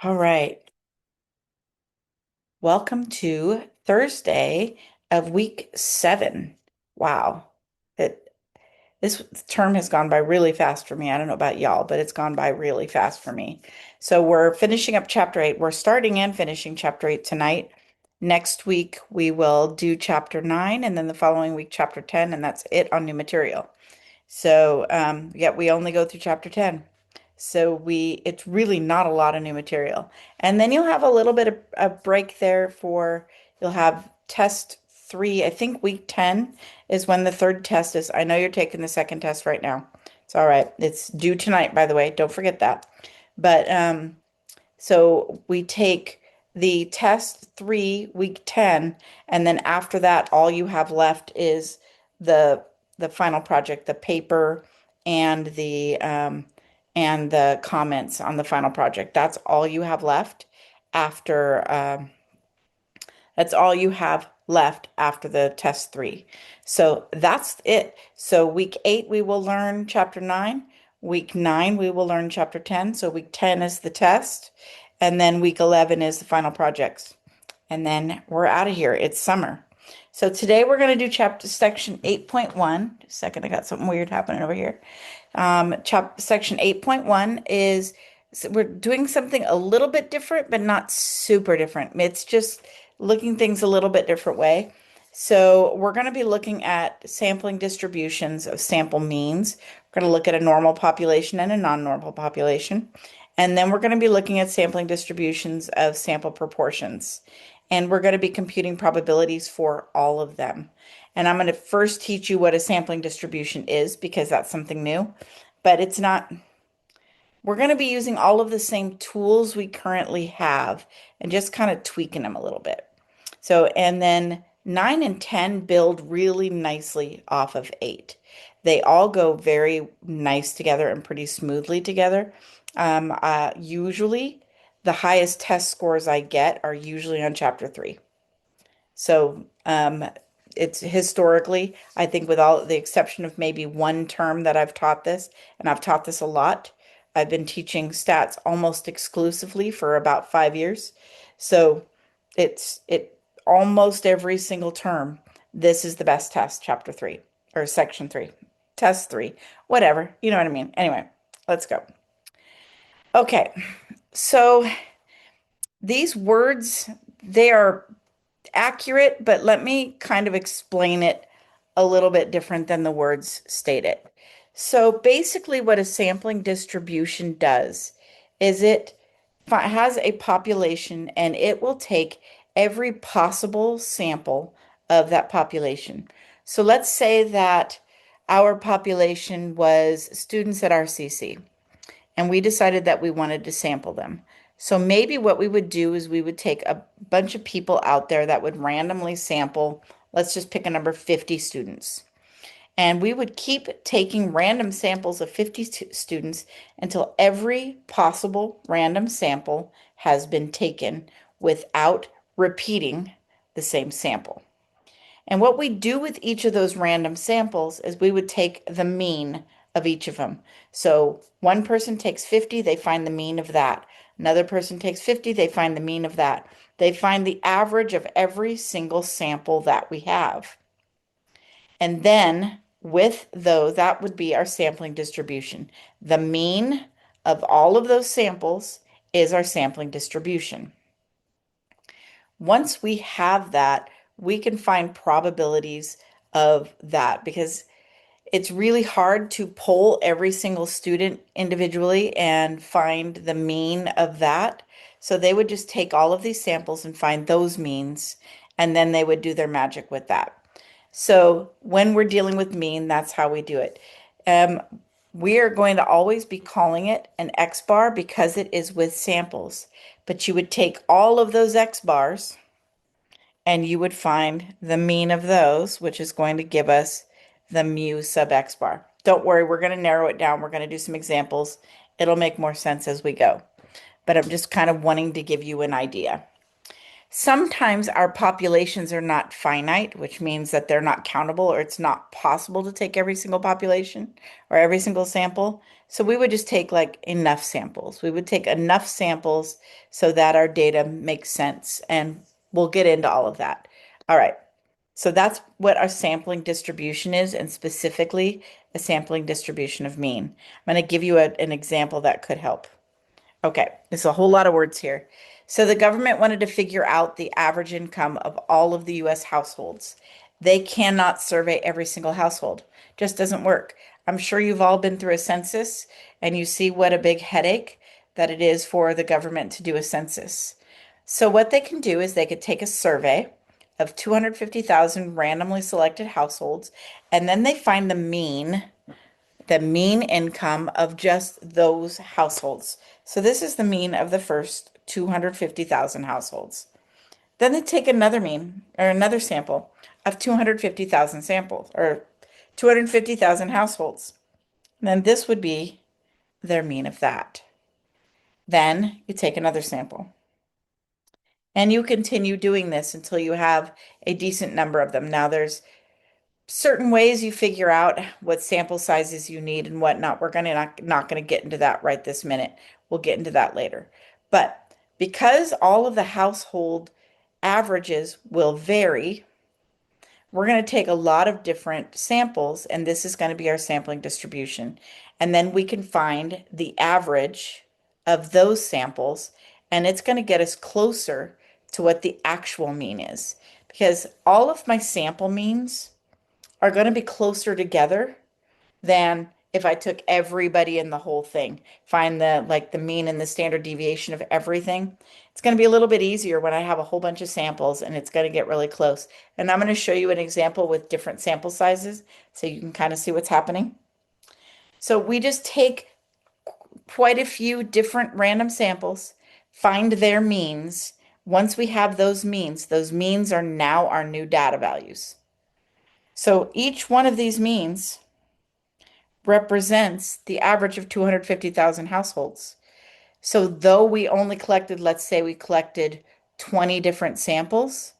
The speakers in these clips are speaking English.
All right. Welcome to Thursday of week 7. Wow. It this term has gone by really fast for me. I don't know about y'all, but it's gone by really fast for me. So we're finishing up chapter 8. We're starting and finishing chapter 8 tonight. Next week we will do chapter 9 and then the following week chapter 10, and that's it on new material. So, yeah, we only go through chapter 10. So it's really not a lot of new material. And then you'll have a little bit of a break there you'll have test 3. I think week 10 is when the third test is. I know you're taking the second test right now. It's all right. It's due tonight, by the way. Don't forget that. But so we take the test 3, week 10, and then after that, all you have left is the the final project, the paper and the comments on the final project. After that's all you have left after the test 3. So that's it. So week 8, we will learn chapter 9. Week 9, we will learn chapter 10. So week 10 is the test. And then week 11 is the final projects. And then we're out of here. It's summer. So today we're going to do chapter section 8.1. Just a second, I got something weird happening over here. Section 8.1 is so we're doing something a little bit different, but not super different. It's just looking things a little bit different way. So we're going to be looking at sampling distributions of sample means. We're going to look at a normal population and a non-normal population. And then we're going to be looking at sampling distributions of sample proportions. And we're going to be computing probabilities for all of them. And I'm going to first teach you what a sampling distribution is because that's something new, but it's not, we're going to be using all of the same tools we currently have and just kind of tweaking them a little bit. So, and then 9 and 10 build really nicely off of 8. They all go very nice together and pretty smoothly together. Usually, the highest test scores I get are usually on chapter 3. So it's historically, I think, with all the exception of maybe one term that I've taught this, and I've taught this a lot. I've been teaching stats almost exclusively for about 5 years. So it almost every single term. This is the best test, chapter 3 or section 3, test 3, whatever. You know what I mean? Anyway, let's go. Okay, so these words, they are accurate, but let me kind of explain it a little bit different than the words state it. So basically, what a sampling distribution does is it has a population and it will take every possible sample of that population. So let's say that our population was students at RCC and we decided that we wanted to sample them. So maybe what we would do is we would take a bunch of people out there that would randomly sample, let's just pick a number, 50 students. And we would keep taking random samples of 50 students until every possible random sample has been taken without repeating the same sample. And what we do with each of those random samples is we would take the mean of each of them. So one person takes 50, they find the mean of that. Another person takes 50, they find the mean of that. They find the average of every single sample that we have. And then with those, that would be our sampling distribution. The mean of all of those samples is our sampling distribution. Once we have that, we can find probabilities of that because it's really hard to poll every single student individually and find the mean of that. So they would just take all of these samples and find those means, and then they would do their magic with that. So when we're dealing with mean, that's how we do it. Um, we are going to always be calling it an X bar because it is with samples. But you would take all of those X bars and you would find the mean of those, which is going to give us the mu sub X bar. Don't worry, we're going to narrow it down. We're going to do some examples. It'll make more sense as we go. But I'm just kind of wanting to give you an idea. Sometimes our populations are not finite, which means that they're not countable or it's not possible to take every single population or every single sample. So we would just take like enough samples. We would take enough samples so that our data makes sense. And we'll get into all of that. All right. So that's what our sampling distribution is, and specifically a sampling distribution of mean. I'm going to give you an example that could help. Okay, there's a whole lot of words here. So the government wanted to figure out the average income of all of the US households. They cannot survey every single household. Just doesn't work. I'm sure you've all been through a census and you see what a big headache that it is for the government to do a census. So what they can do is they could take a survey of 250,000 randomly selected households, and then they find the mean income of just those households. So this is the mean of the first 250,000 households. Then they take another mean or another sample of 250,000 samples or 250,000 households. And then this would be their mean of that. Then you take another sample. And you continue doing this until you have a decent number of them. Now there's certain ways you figure out what sample sizes you need and whatnot. We're gonna not going to get into that right this minute. We'll get into that later. But because all of the household averages will vary, we're going to take a lot of different samples, and this is going to be our sampling distribution. And then we can find the average of those samples, and it's going to get us closer to what the actual mean is. Because all of my sample means are going to be closer together than if I took everybody in the whole thing, find the mean and the standard deviation of everything. It's going to be a little bit easier when I have a whole bunch of samples and it's going to get really close. And I'm going to show you an example with different sample sizes so you can kind of see what's happening. So we just take quite a few different random samples, find their means. Once we have those means are now our new data values. So each one of these means represents the average of 250,000 households. So though we only collected, let's say we collected 20 different samples,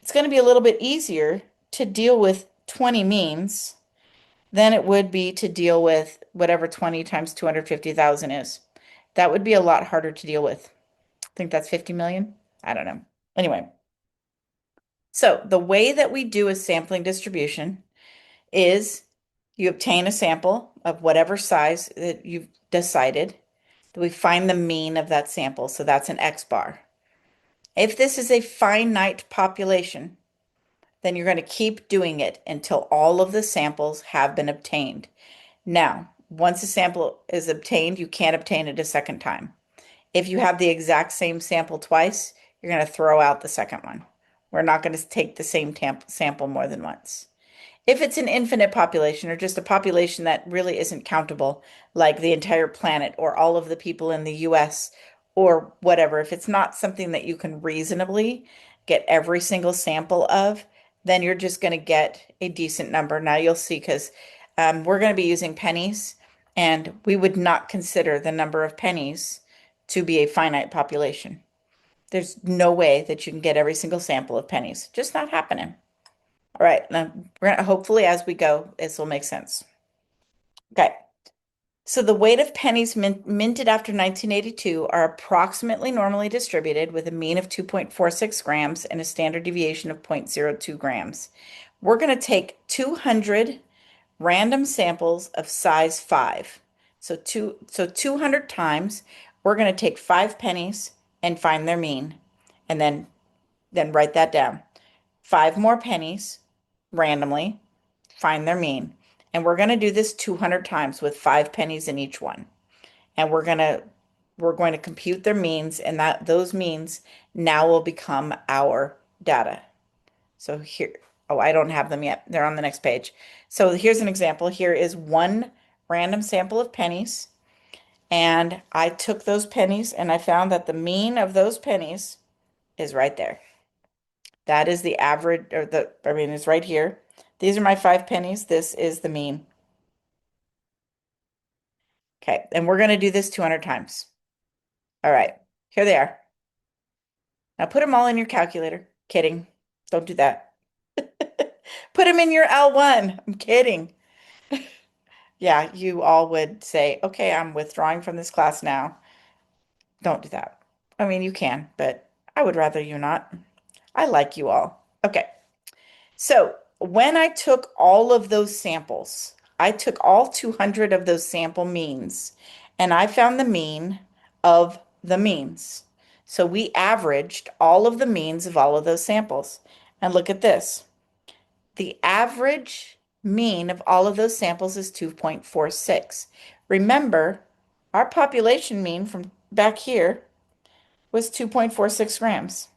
it's going to be a little bit easier to deal with 20 means than it would be to deal with whatever 20 times 250,000 is. That would be a lot harder to deal with. I think that's 50 million. I don't know. Anyway, so the way that we do a sampling distribution is you obtain a sample of whatever size that you've decided. We find the mean of that sample, so that's an X bar. If this is a finite population, then you're going to keep doing it until all of the samples have been obtained. Now, once a sample is obtained, you can't obtain it a second time. If you have the exact same sample twice, you're going to throw out the second one. We're not going to take the same sample more than once. If it's an infinite population or just a population that really isn't countable, like the entire planet or all of the people in the US or whatever, if it's not something that you can reasonably get every single sample of, then you're just going to get a decent number. Now you'll see because we're going to be using pennies, and we would not consider the number of pennies to be a finite population. There's no way that you can get every single sample of pennies. Just not happening. All right, now we're gonna hopefully as we go, this will make sense. Okay, so the weight of pennies minted after 1982 are approximately normally distributed with a mean of 2.46 grams and a standard deviation of 0.02 grams. We're going to take 200 random samples of size 5. So 200 times, we're going to take 5 pennies and find their mean, and then write that down. 5 more pennies randomly, find their mean. And we're going to do this 200 times with 5 pennies in each one. And we're going to compute their means, and that those means now will become our data. So here, oh, I don't have them yet. They're on the next page. So here's an example. Here is one random sample of pennies. And I took those pennies and I found that the mean of those pennies is right there. That is the average, or it's right here. These are my 5 pennies. This is the mean. Okay, and we're going to do this 200 times. All right, here they are. Now put them all in your calculator. Kidding. Don't do that. Put them in your L1. I'm kidding. Yeah, you all would say, okay, I'm withdrawing from this class now. Don't do that. I mean, you can, but I would rather you not. I like you all. Okay. So when I took all of those samples, I took all 200 of those sample means and I found the mean of the means. So we averaged all of the means of all of those samples. And look at this. The average mean of all of those samples is 2.46. Remember, our population mean from back here was 2.46 grams,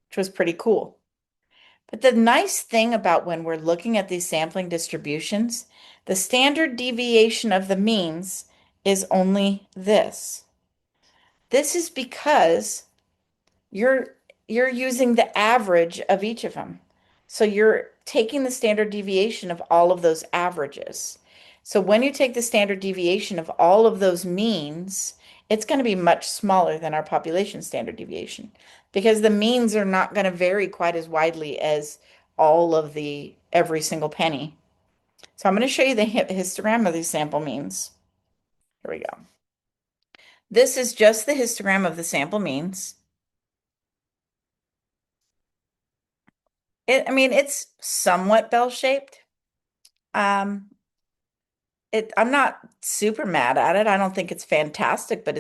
which was pretty cool. But the nice thing about when we're looking at these sampling distributions, the standard deviation of the means is only this. This is because you're you're using the average of each of them. So you're taking the standard deviation of all of those averages. So when you take the standard deviation of all of those means, it's going to be much smaller than our population standard deviation because the means are not going to vary quite as widely as all of the every single penny. So I'm going to show you the histogram of these sample means. Here we go. This is just the histogram of the sample means. I mean, it's somewhat bell-shaped. Um, I'm not super mad at it. I don't think it's fantastic, but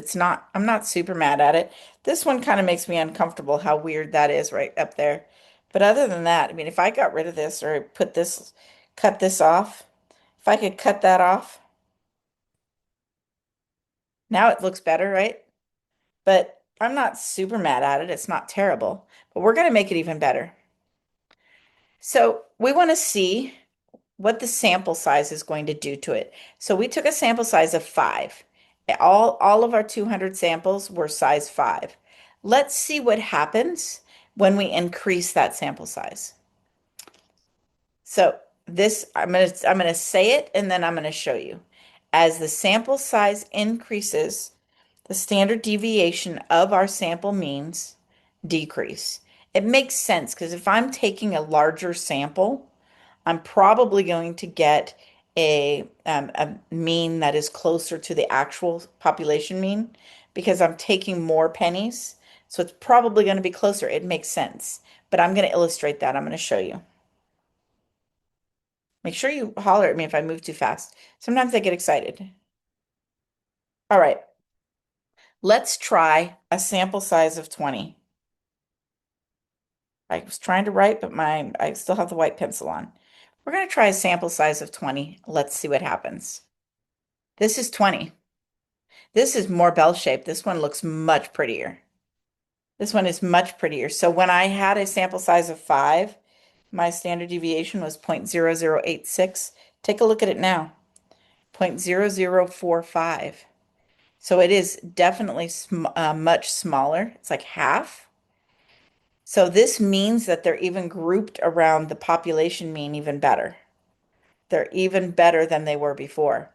I'm not super mad at it. This one kind of makes me uncomfortable how weird that is right up there. But other than that, I mean, if I got rid of this or cut this off, if I could cut that off, now it looks better, right? But I'm not super mad at it. It's not terrible, but we're going to make it even better. So we want to see what the sample size is going to do to it. So we took a sample size of 5. All of our 200 samples were size 5. Let's see what happens when we increase that sample size. So this, I'm gonna say it and then I'm gonna show you. As the sample size increases, the standard deviation of our sample means decrease. It makes sense because if I'm taking a larger sample, I'm probably going to get a mean that is closer to the actual population mean because I'm taking more pennies. So it's probably going to be closer. It makes sense. But I'm going to illustrate that. I'm going to show you. Make sure you holler at me if I move too fast. Sometimes I get excited. All right. Let's try a sample size of 20. I was trying to write, but I still have the white pencil on. We're going to try a sample size of 20. Let's see what happens. This is 20. This is more bell-shaped. This one looks much prettier. This one is much prettier. So when I had a sample size of 5, my standard deviation was 0.0086. Take a look at it now, 0.0045. So it is definitely much smaller. It's like half. So this means that they're even grouped around the population mean even better. They're even better than they were before.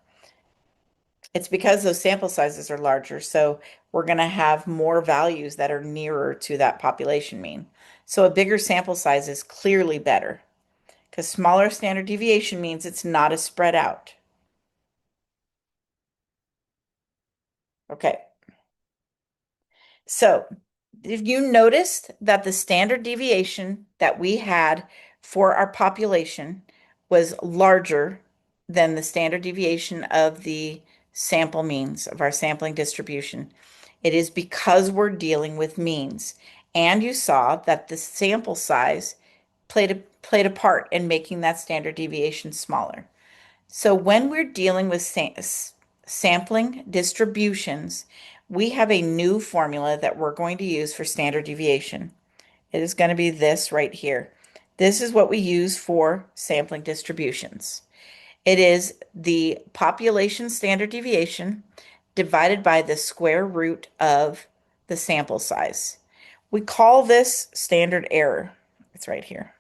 It's because those sample sizes are larger, so we're going to have more values that are nearer to that population mean. So a bigger sample size is clearly better because smaller standard deviation means it's not as spread out. Okay, so if you noticed that the standard deviation that we had for our population was larger than the standard deviation of the sample means of our sampling distribution. It is because we're dealing with means. And you saw that the sample size played a part in making that standard deviation smaller. So when we're dealing with sampling distributions, we have a new formula that we're going to use for standard deviation. It is going to be this right here. This is what we use for sampling distributions. It is the population standard deviation divided by the square root of the sample size. We call this standard error. It's right here.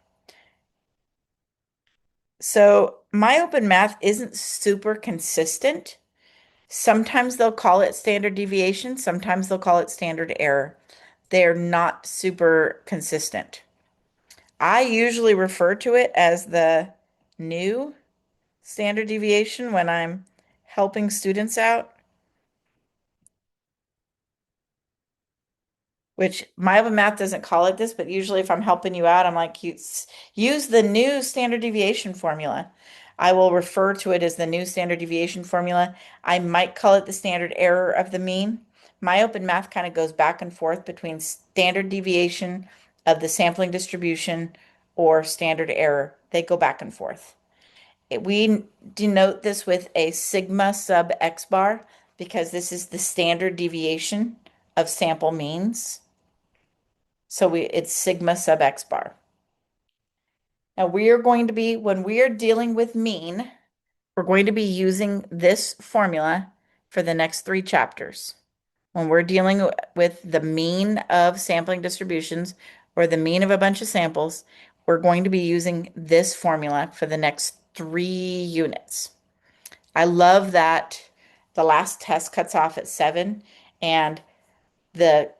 So my open math isn't super consistent. Sometimes they'll call it standard deviation, sometimes they'll call it standard error. They're not super consistent. I usually refer to it as the new standard deviation when I'm helping students out, which my math doesn't call it this, but usually if I'm helping you out, I'm like, use the new standard deviation formula. I will refer to it as the new standard deviation formula. I might call it the standard error of the mean. My open math kind of goes back and forth between standard deviation of the sampling distribution or standard error. They go back and forth. We denote this with a sigma sub x bar because this is the standard deviation of sample means. So it's sigma sub x bar. Now we are going to be, when we are dealing with mean, we're going to be using this formula for the next three chapters. When we're dealing with the mean of sampling distributions or the mean of a bunch of samples, we're going to be using this formula for the next 3 units. I love that the last test cuts off at 7 and the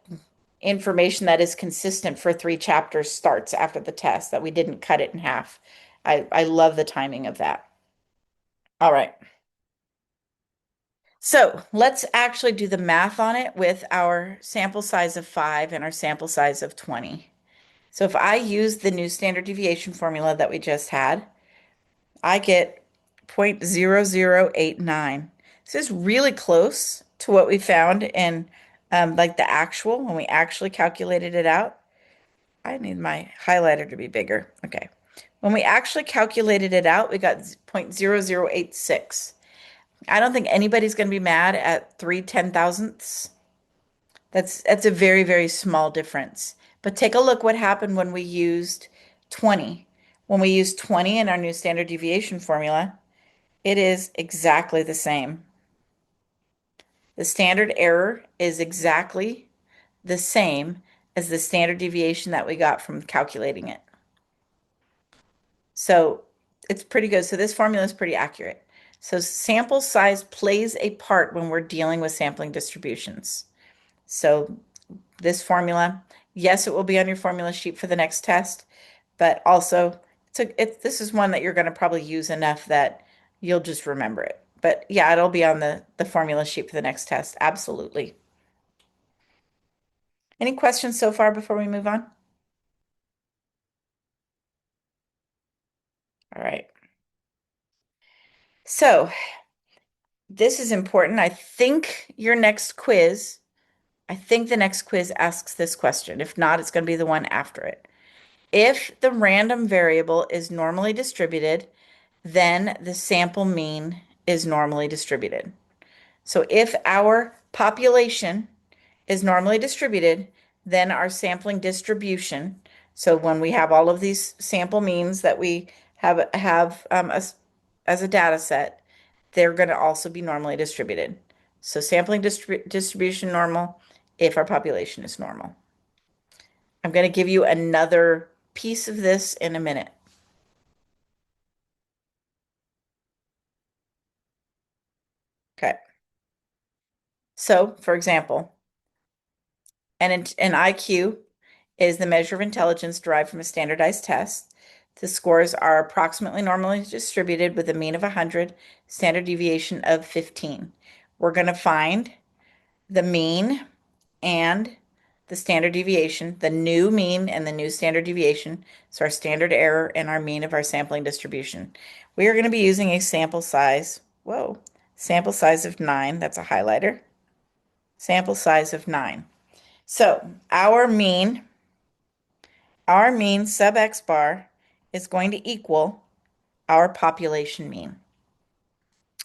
information that is consistent for 3 chapters starts after the test, that we didn't cut it in half. I love the timing of that. All right. So let's actually do the math on it with our sample size of 5 and our sample size of 20. So if I use the new standard deviation formula that we just had, I get 0.0089. This is really close to what we found in like the actual, when we actually calculated it out. I need my highlighter to be bigger. Okay. When we actually calculated it out, we got 0.0086. I don't think anybody's going to be mad at 3/10,000ths. That's a very, very small difference. But take a look what happened when we used 20. When we used 20 in our new standard deviation formula, it is exactly the same. The standard error is exactly the same as the standard deviation that we got from calculating it. So it's pretty good. So this formula is pretty accurate. So sample size plays a part when we're dealing with sampling distributions. So this formula, yes, it will be on your formula sheet for the next test, but also this is one that you're going to probably use enough that you'll just remember it. But yeah, it'll be on the formula sheet for the next test. Absolutely. Any questions so far before we move on? All right. So this is important. I think the next quiz asks this question. If not, it's going to be the one after it. If the random variable is normally distributed, then the sample mean is normally distributed. So if our population is normally distributed, then our sampling distribution, so when we have all of these sample means that we have as a data set, they're going to also be normally distributed. So sampling distribution normal if our population is normal. I'm going to give you another piece of this in a minute. Okay. So, for example, an IQ is the measure of intelligence derived from a standardized test. The scores are approximately normally distributed with a mean of 100, standard deviation of 15. We're going to find the mean and the standard deviation, the new mean and the new standard deviation. So our standard error and our mean of our sampling distribution. We are going to be using a sample size, sample size of 9. That's a highlighter. Sample size of 9. So our mean sub x bar is going to equal our population mean.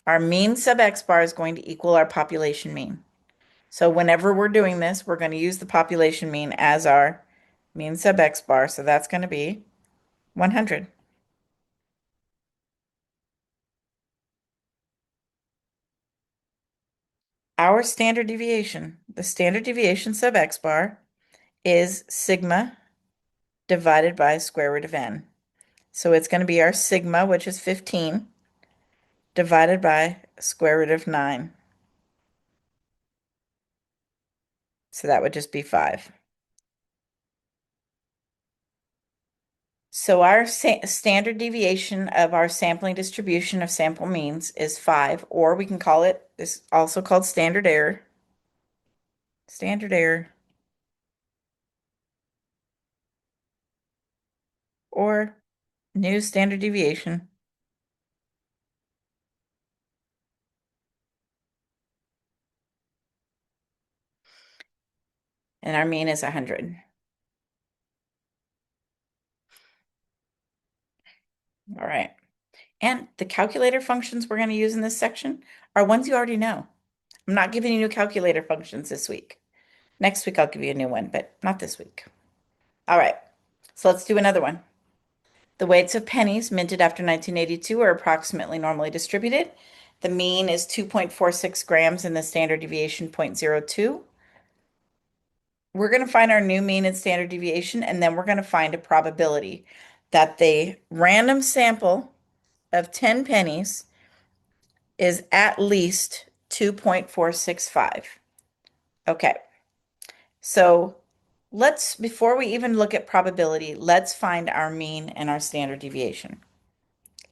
Our mean sub x bar is going to equal our population mean. So whenever we're doing this, we're going to use the population mean as our mean sub x bar. So that's going to be 100. Our standard deviation, the standard deviation sub x bar is sigma divided by square root of n. So it's going to be our sigma, which is 15, divided by square root of 9. So that would just be 5. So our standard deviation of our sampling distribution of sample means is 5, or we can call it, is also called standard error, or new standard deviation. And our mean is 100. All right. And the calculator functions we're going to use in this section are ones you already know. I'm not giving you new calculator functions this week. Next week, I'll give you a new one, but not this week. All right. So let's do another one. The weights of pennies minted after 1982 are approximately normally distributed. The mean is 2.46 grams and the standard deviation 0.02. We're going to find our new mean and standard deviation, and then we're going to find a probability that the random sample of 10 pennies is at least 2.465. Okay, so before we even look at probability, let's find our mean and our standard deviation.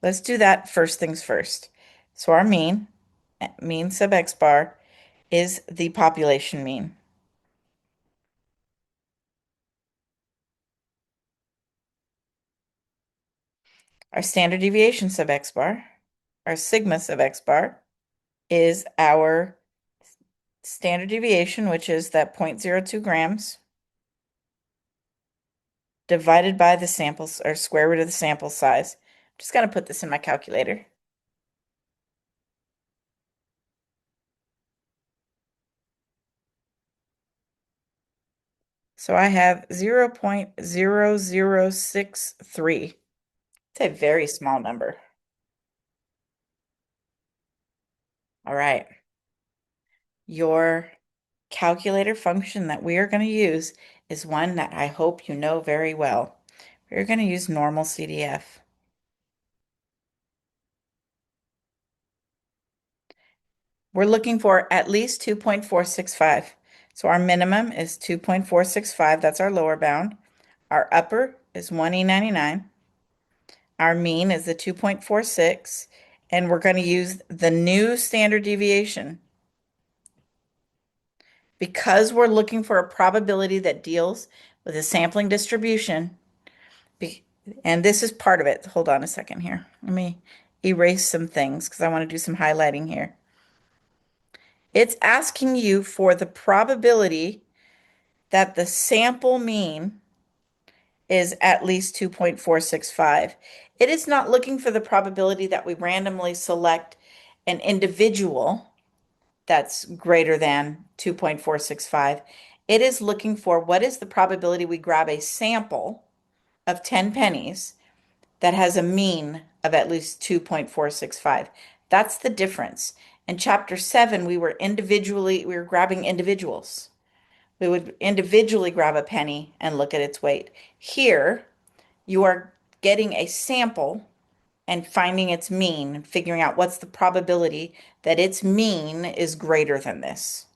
Let's do that first things first. So our mean sub x bar, is the population mean. Our standard deviation sub x bar, our sigma sub x bar, is our standard deviation, which is that 0.02 grams, divided by the samples or square root of the sample size. I'm just going to put this in my calculator. So I have 0.0063. It's a very small number. All right. Your calculator function that we are going to use is one that I hope you know very well. We're going to use normal CDF. We're looking for at least 2.465. So our minimum is 2.465. That's our lower bound. Our upper is 1E99. Our mean is the 2.46. And we're going to use the new standard deviation. Because we're looking for a probability that deals with a sampling distribution, and this is part of it. Hold on a second here. Let me erase some things because I want to do some highlighting here. It's asking you for the probability that the sample mean is at least 2.465. It is not looking for the probability that we randomly select an individual that's greater than 2.465. It is looking for what is the probability we grab a sample of 10 pennies that has a mean of at least 2.465. That's the difference. In chapter 7, we were grabbing individuals. We would individually grab a penny and look at its weight. Here, you are getting a sample and finding its mean and figuring out what's the probability that its mean is greater than this.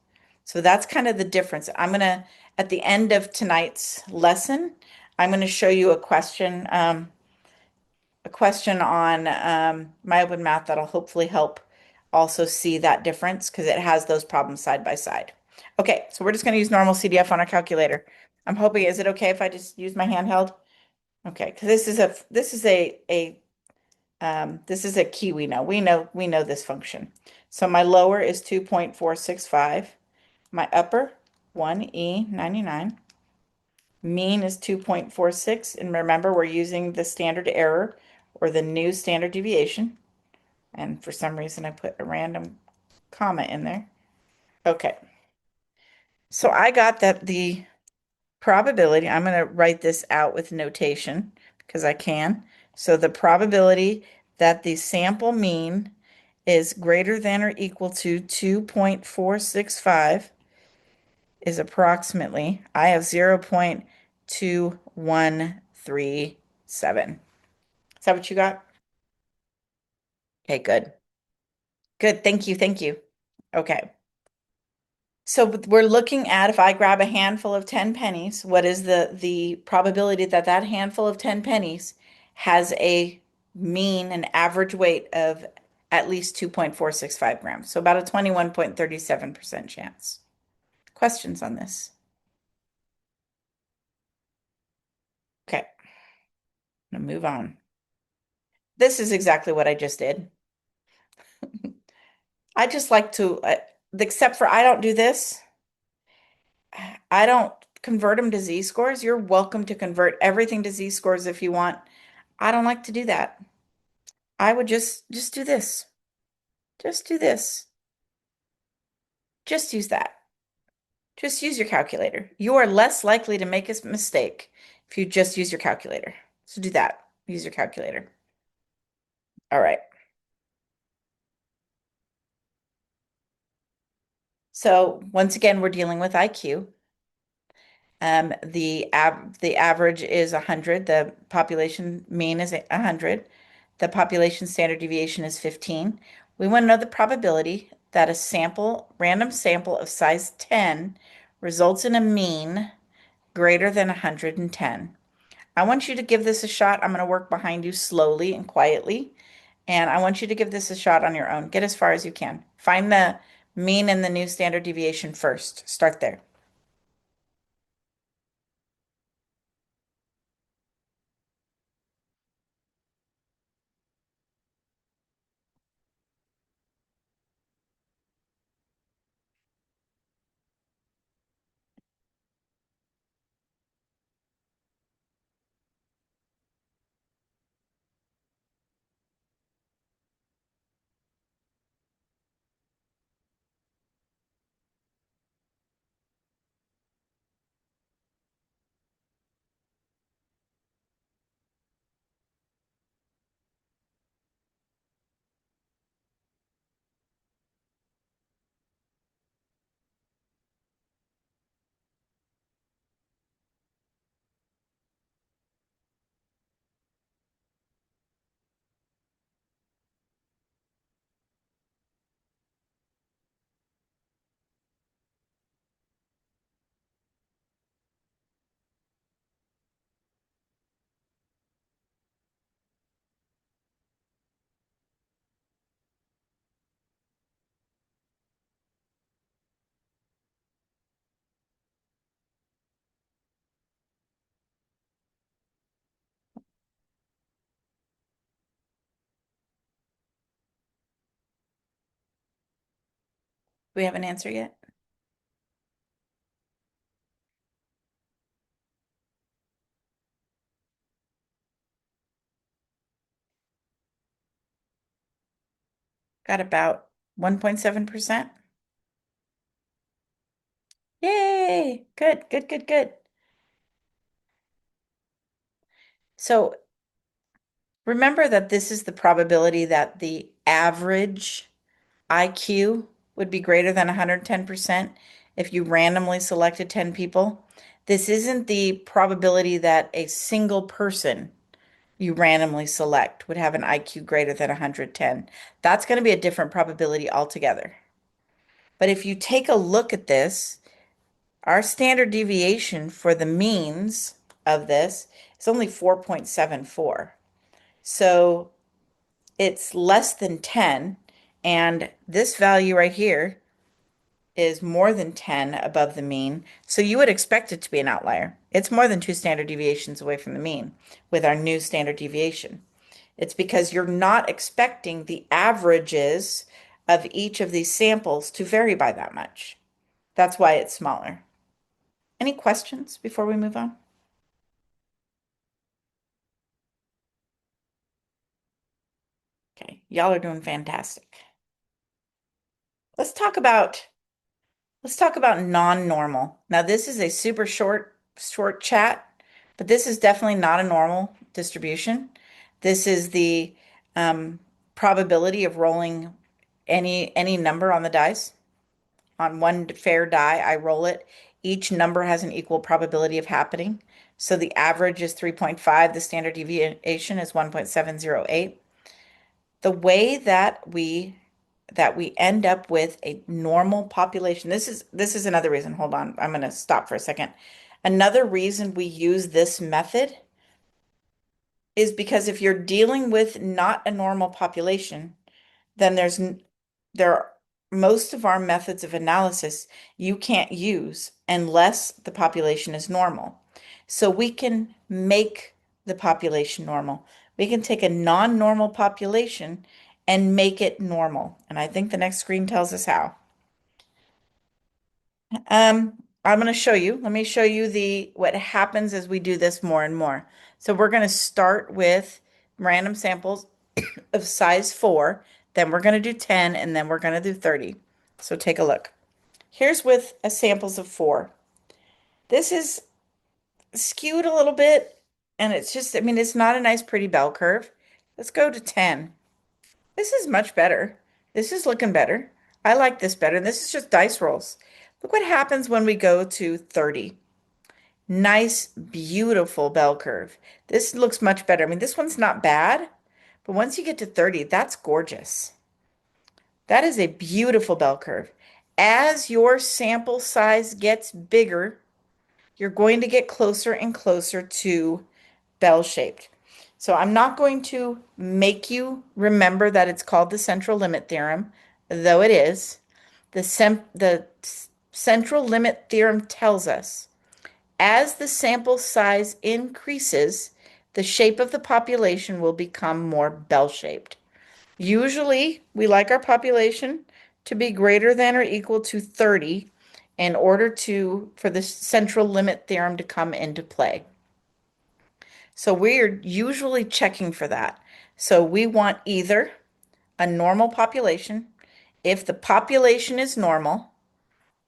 So that's kind of the difference. At the end of tonight's lesson, I'm going to show you a question on my open math that'll hopefully help also see that difference because it has those problems side by side. Okay, so we're just going to use normal CDF on our calculator. I'm hoping, is it okay if I just use my handheld? Okay, because this is a key we know. We know this function. So my lower is 2.465. My upper, 1E99. Mean is 2.46. And remember, we're using the standard error or the new standard deviation. And for some reason, I put a random comma in there. Okay. So I got that the probability, I'm going to write this out with notation because I can. So the probability that the sample mean is greater than or equal to 2.465 is approximately, I have 0.2137. Is that what you got? Okay, good. Good. Thank you. Thank you. Okay. So we're looking at if I grab a handful of 10 pennies, what is the probability that that handful of 10 pennies has a mean, an average weight of at least 2.465 grams. So about a 21.37% chance. Questions on this? Okay, I'm gonna move on. This is exactly what I just did. I just like to, except for I don't do this. I don't convert them to Z-scores. You're welcome to convert everything to Z-scores if you want. I don't like to do that. I would just do this. Just do this. Just use that. Just use your calculator. You are less likely to make a mistake if you just use your calculator. So do that. Use your calculator. All right. So once again, we're dealing with IQ. The average is 100. The population mean is 100. The population standard deviation is 15. We want to know the probability that a random sample of size 10 results in a mean greater than 110. I want you to give this a shot. I'm going to work behind you slowly and quietly, and I want you to give this a shot on your own. Get as far as you can. Find the mean and the new standard deviation first. Start there. We have an answer yet? Got about 1.7%. Yay! Good, good, good, good. So remember that this is the probability that the average IQ would be greater than 110% if you randomly selected 10 people. This isn't the probability that a single person you randomly select would have an IQ greater than 110. That's going to be a different probability altogether. But if you take a look at this, our standard deviation for the means of this is only 4.74. So it's less than 10. And this value right here is more than 10 above the mean. So you would expect it to be an outlier. It's more than two standard deviations away from the mean with our new standard deviation. It's because you're not expecting the averages of each of these samples to vary by that much. That's why it's smaller. Any questions before we move on? Okay, y'all are doing fantastic. Let's talk about let's talk about non-normal. Now this is a super short chat, but this is definitely not a normal distribution. This is the probability of rolling any number on the dice. On one fair die, I roll it. Each number has an equal probability of happening. So the average is 3.5. The standard deviation is 1.708. The way that we end up with a normal population. This is another reason. Hold on. I'm going to stop for a second. Another reason we use this method is because if you're dealing with not a normal population, then there are most of our methods of analysis you can't use unless the population is normal. So we can make the population normal. We can take a non-normal population and make it normal. And I think the next screen tells us how. I'm going to show you. Let me show you the what happens as we do this more and more. So we're going to start with random samples of size 4, then we're going to do 10, and then we're going to do 30. So take a look. Here's with a samples of 4. This is skewed a little bit, and it's just, I mean, it's not a nice pretty bell curve. Let's go to 10. This is much better. This is looking better. I like this better. And this is just dice rolls. Look what happens when we go to 30. Nice, beautiful bell curve. This looks much better. I mean, this one's not bad, but once you get to 30, that's gorgeous. That is a beautiful bell curve. As your sample size gets bigger, you're going to get closer and closer to bell-shaped. So I'm not going to make you remember that it's called the central limit theorem, though it is. The central limit theorem tells us as the sample size increases, the shape of the population will become more bell-shaped. Usually, we like our population to be greater than or equal to 30 in order for the central limit theorem to come into play. So we're usually checking for that. So we want either a normal population, if the population is normal,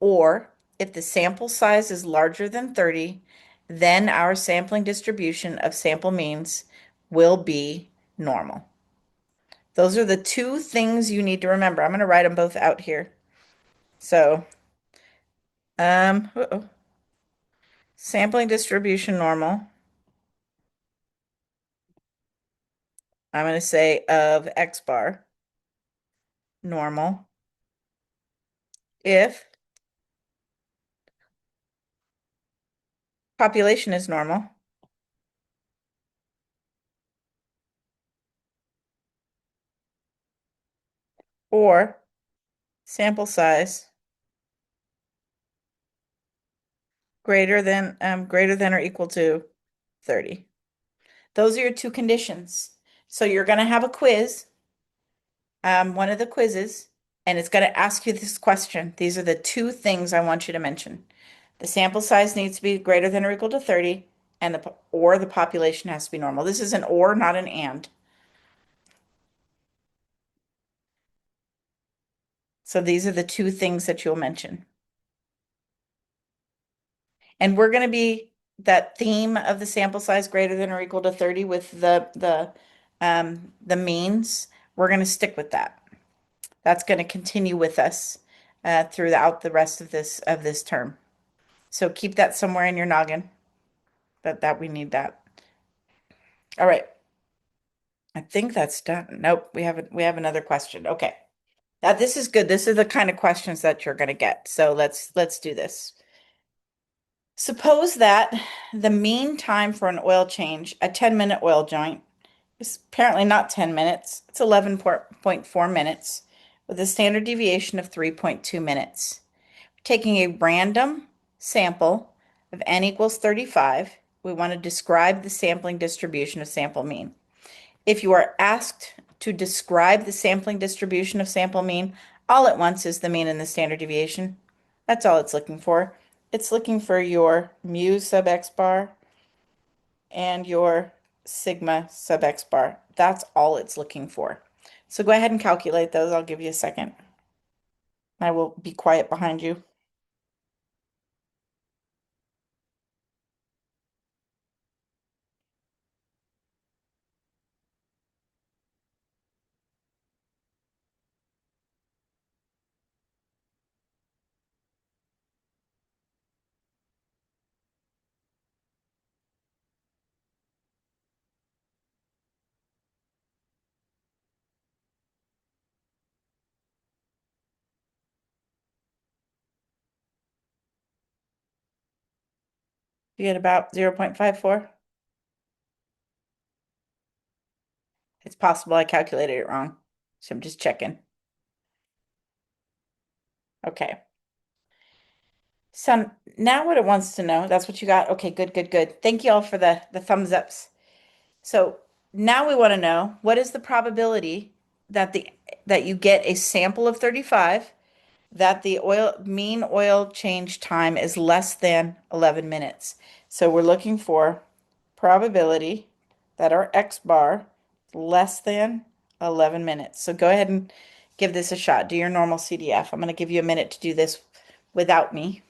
or if the sample size is larger than 30, then our sampling distribution of sample means will be normal. Those are the two things you need to remember. I'm going to write them both out here. So, uh-oh. Sampling distribution normal. I'm going to say of X bar normal if population is normal or sample size greater than or equal to 30. Those are your two conditions. So you're going to have a quiz, one of the quizzes, and it's going to ask you this question. These are the two things I want you to mention. The sample size needs to be greater than or equal to 30, and the population has to be normal. This is an or, not an and. So these are the two things that you'll mention. And we're going to be that theme of the sample size greater than or equal to 30 with the means. We're going to stick with that. That's going to continue with us throughout the rest of this term. So keep that somewhere in your noggin. That we need that. All right. I think that's done. Nope, we have another question. Okay. Now this is good. This is the kind of questions that you're going to get. So let's do this. Suppose that the mean time for an oil change, a 10-minute oil joint, is apparently not 10 minutes. It's 11.4 minutes with a standard deviation of 3.2 minutes. Taking a random sample of n equals 35, we want to describe the sampling distribution of sample mean. If you are asked to describe the sampling distribution of sample mean, all it wants is the mean and the standard deviation. That's all it's looking for. It's looking for your mu sub x bar and your sigma sub x bar. That's all it's looking for. So go ahead and calculate those. I'll give you a second. I will be quiet behind you. You get about 0.54. It's possible I calculated it wrong. So I'm just checking. Okay. So now what it wants to know, that's what you got. Okay, good, good, good. Thank you all for the thumbs ups. So now we want to know what is the probability that the that you get a sample of 35, that the mean oil change time is less than 11 minutes. So we're looking for probability that our X bar is less than 11 minutes. So go ahead and give this a shot. Do your normal CDF. I'm going to give you a minute to do this without me.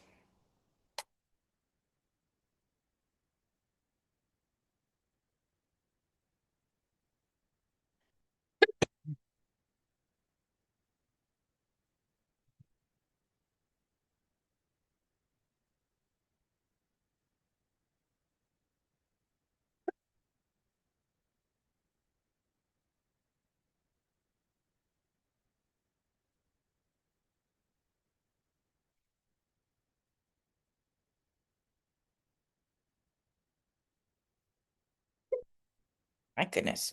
My goodness.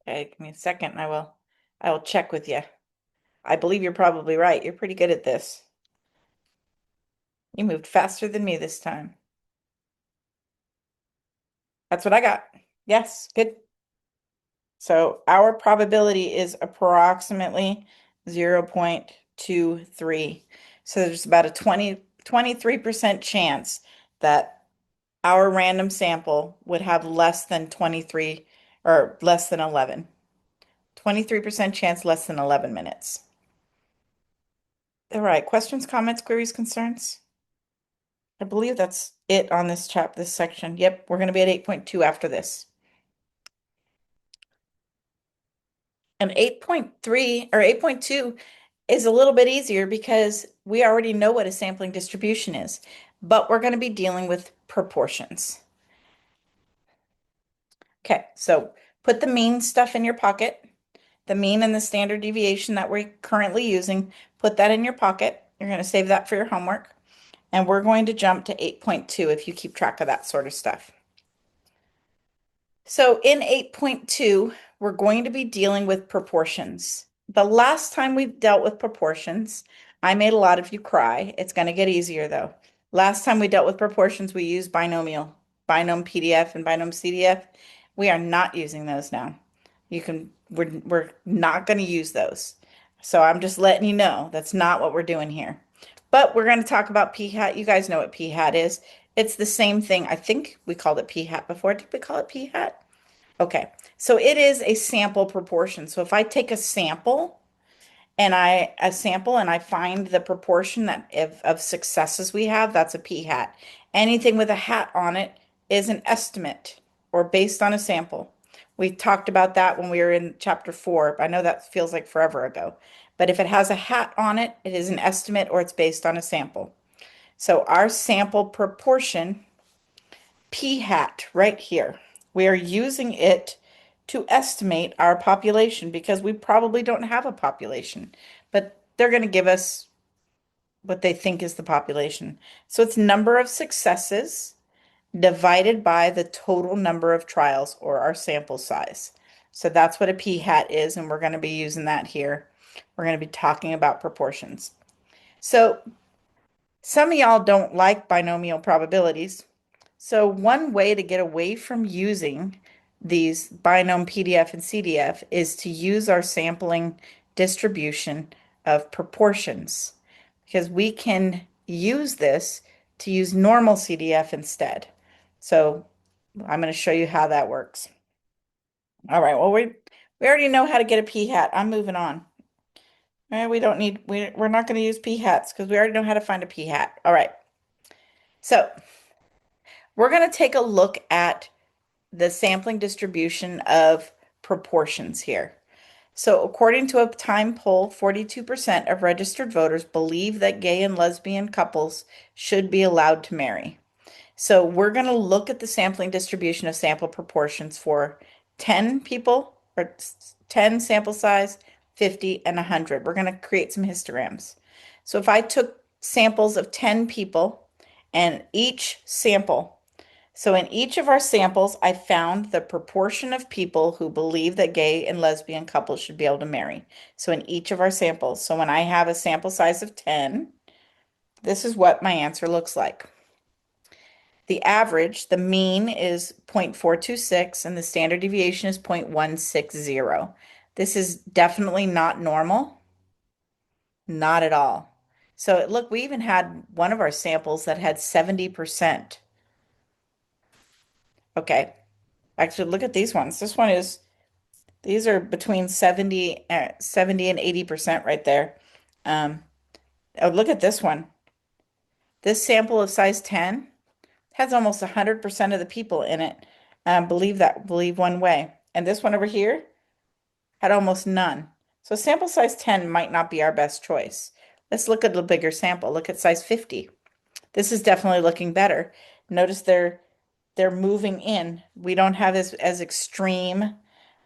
Okay, give me a second and I will check with you. I believe you're probably right. You're pretty good at this. You moved faster than me this time. That's what I got. Yes, good. So our probability is approximately 0.23. So there's about a 23% chance that our random sample would have less than 23 or less than 11. 23% chance less than 11 minutes. All right, questions, comments, queries, concerns? I believe that's it on this section. Yep, we're going to be at 8.2 after this. And 8.3 or 8.2 is a little bit easier because we already know what a sampling distribution is, but we're going to be dealing with proportions. Okay, so put the mean stuff in your pocket, the mean and the standard deviation that we're currently using, put that in your pocket. You're going to save that for your homework. And we're going to jump to 8.2 if you keep track of that sort of stuff. So in 8.2, we're going to be dealing with proportions. The last time we dealt with proportions, I made a lot of you cry. It's going to get easier though. Last time we dealt with proportions, we used binom PDF and binom CDF. We are not using those now. We're not going to use those. So I'm just letting you know that's not what we're doing here. But we're going to talk about p hat. You guys know what p hat is. It's the same thing. I think we called it p hat before. Did we call it p hat? Okay. So it is a sample proportion. So if I take a sample and I find the proportion that of successes we have, that's a p hat. Anything with a hat on it is an estimate or based on a sample. We talked about that when we were in chapter 4. I know that feels like forever ago. But if it has a hat on it, it is an estimate or it's based on a sample. So our sample proportion, p hat right here, we are using it to estimate our population because we probably don't have a population, but they're going to give us what they think is the population. So it's number of successes divided by the total number of trials or our sample size. So that's what a p hat is, and we're going to be using that here. We're going to be talking about proportions. So some of y'all don't like binomial probabilities. So one way to get away from using these binom PDF and CDF is to use our sampling distribution of proportions because we can use this to use normal CDF instead. So I'm going to show you how that works. All right, well, we already know how to get a p hat. I'm moving on. We don't need, we're not going to use p hats because we already know how to find a p hat. All right, so we're going to take a look at the sampling distribution of proportions here. So according to a time poll, 42% of registered voters believe that gay and lesbian couples should be allowed to marry. So we're going to look at the sampling distribution of sample proportions for 10 people or 10 sample size, 50 and 100. We're going to create some histograms. So if I took samples of 10 people and each sample, so in each of our samples, I found the proportion of people who believe that gay and lesbian couples should be able to marry. So in each of our samples. So when I have a sample size of 10, this is what my answer looks like. The average, the mean is 0.426 and the standard deviation is 0.160. This is definitely not normal, not at all. So look, we even had one of our samples that had 70%. Okay, actually look at these ones. These are between 70 and 80% right there. Um, oh, look at this one. This sample of size 10 has almost 100% of the people in it believe one way. And this one over here had almost none. So sample size 10 might not be our best choice. Let's look at a bigger sample. Look at size 50. This is definitely looking better. Notice they're moving in. We don't have as extreme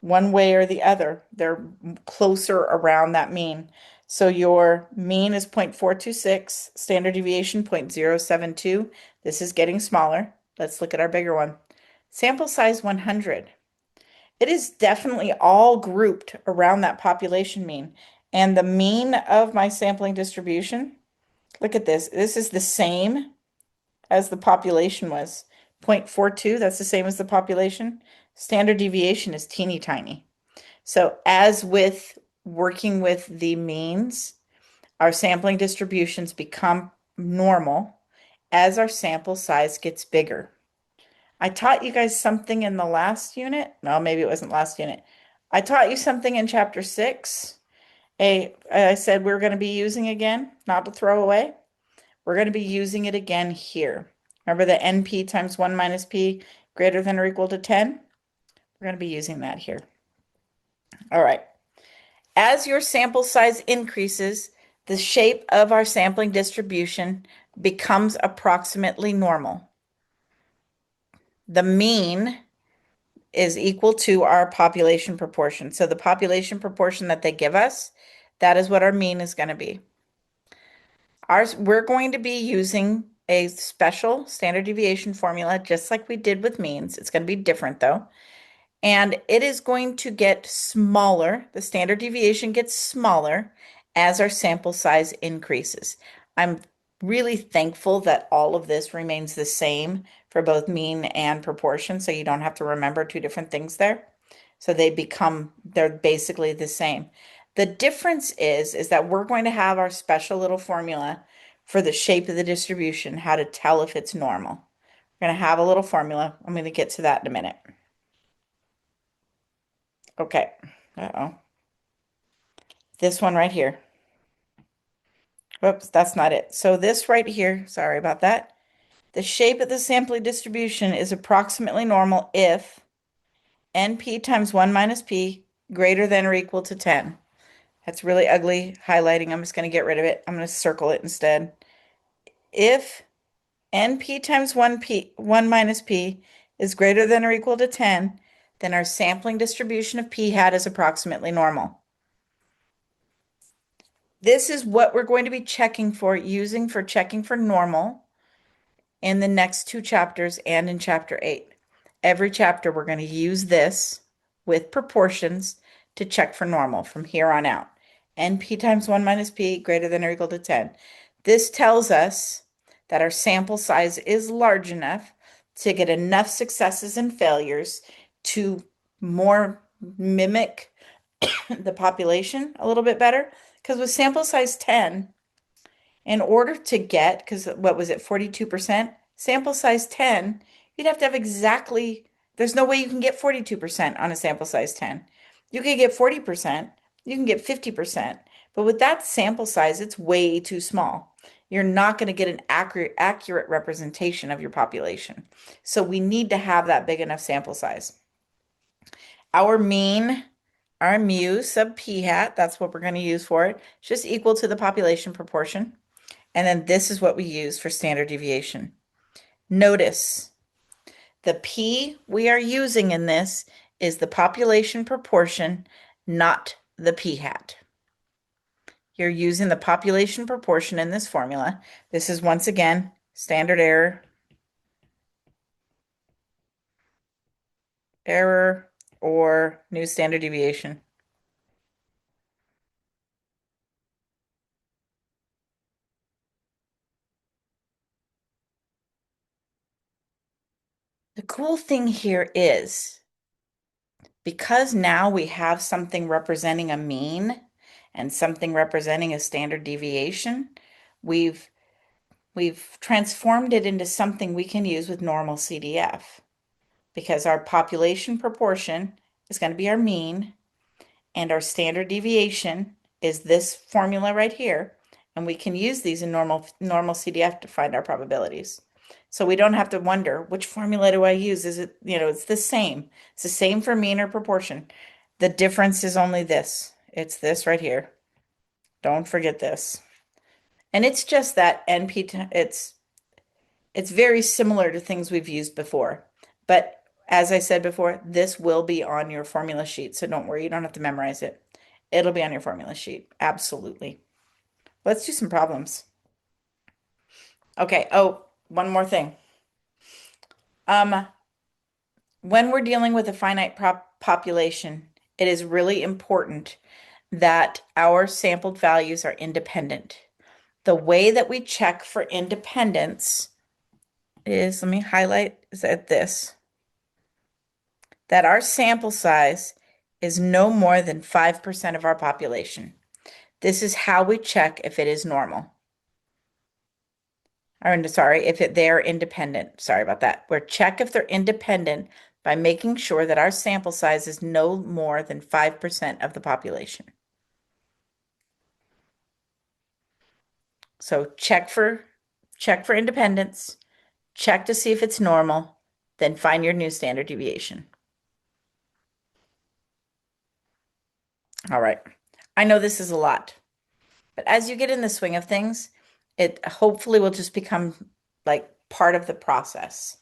one way or the other. They're closer around that mean. So your mean is 0.426, standard deviation 0.072. This is getting smaller. Let's look at our bigger one. Sample size 100. It is definitely all grouped around that population mean. And the mean of my sampling distribution, look at this. This is the same as the population was. 0.42, that's the same as the population. Standard deviation is teeny tiny. So as with working with the means, our sampling distributions become normal as our sample size gets bigger. I taught you guys something in the last unit. No, maybe it wasn't last unit. I taught you something in chapter 6. I said we're going to be using again, not to throw away. We're going to be using it again here. Remember the NP times 1 minus P greater than or equal to 10? We're going to be using that here. All right. As your sample size increases, the shape of our sampling distribution becomes approximately normal. The mean is equal to our population proportion. So the population proportion that they give us, that is what our mean is going to be. We're going to be using a special standard deviation formula, just like we did with means. It's going to be different though. And it is going to get smaller. The standard deviation gets smaller as our sample size increases. I'm really thankful that all of this remains the same for both mean and proportion, so you don't have to remember two different things there. So they're basically the same. The difference is that we're going to have our special little formula for the shape of the distribution, how to tell if it's normal. We're going to have a little formula. I'm going to get to that in a minute. Okay. Uh-oh. This one right here. Whoops, that's not it. So this right here, sorry about that. The shape of the sampling distribution is approximately normal if NP times 1 minus P greater than or equal to 10. That's really ugly highlighting. I'm just going to get rid of it. I'm going to circle it instead. If NP times 1 minus P is greater than or equal to 10, then our sampling distribution of P hat is approximately normal. This is what we're going to be checking for, checking for normal in the next two chapters and in chapter 8. Every chapter, we're going to use this with proportions to check for normal from here on out. NP times 1 minus P greater than or equal to 10. This tells us that our sample size is large enough to get enough successes and failures to more mimic the population a little bit better. Because with sample size 10, in order to get, because what was it, 42%? Sample size 10, you'd have to have exactly, there's no way you can get 42% on a sample size 10. You can get 40%, you can get 50%, but with that sample size, it's way too small. You're not going to get an accurate representation of your population. So we need to have that big enough sample size. Our mean, our mu sub p hat, that's what we're going to use for it, it's just equal to the population proportion. And then this is what we use for standard deviation. Notice the P we are using in this is the population proportion, not the P hat. You're using the population proportion in this formula. This is once again standard error, or new standard deviation. The cool thing here is because now we have something representing a mean and something representing a standard deviation, we've transformed it into something we can use with normal CDF because our population proportion is going to be our mean and our standard deviation is this formula right here, and we can use these in normal CDF to find our probabilities. So we don't have to wonder which formula do I use? Is it, it's the same. It's the same for mean or proportion. The difference is only this. It's this right here. Don't forget this. And it's just that NP, it's very similar to things we've used before. But as I said before, this will be on your formula sheet. So don't worry, you don't have to memorize it. It'll be on your formula sheet. Absolutely. Let's do some problems. Okay. Oh, one more thing. When we're dealing with a finite population, it is really important that our sampled values are independent. The way that we check for independence is, let me highlight, is that that our sample size is no more than 5% of our population. This is how we check if it is normal. Or sorry, they're independent. Sorry about that. We're check if they're independent by making sure that our sample size is no more than 5% of the population. So check for independence, check to see if it's normal, then find your new standard deviation. All right. I know this is a lot, but as you get in the swing of things, it hopefully will just become like part of the process.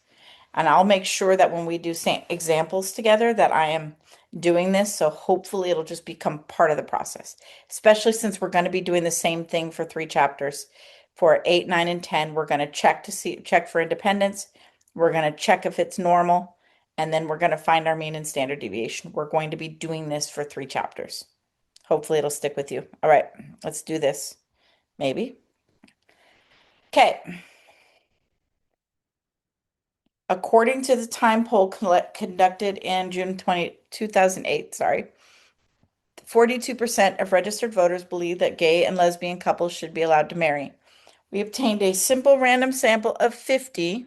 And I'll make sure that when we do examples together that I am doing this. So hopefully it'll just become part of the process, especially since we're going to be doing the same thing for 3 chapters. For 8, 9, and 10, we're going to check for independence. We're going to check if it's normal. And then we're going to find our mean and standard deviation. We're going to be doing this for 3 chapters. Hopefully it'll stick with you. All right, let's do this. Maybe. Okay. According to the time poll conducted in June 2008, 42% of registered voters believe that gay and lesbian couples should be allowed to marry. We obtained a simple random sample of 50.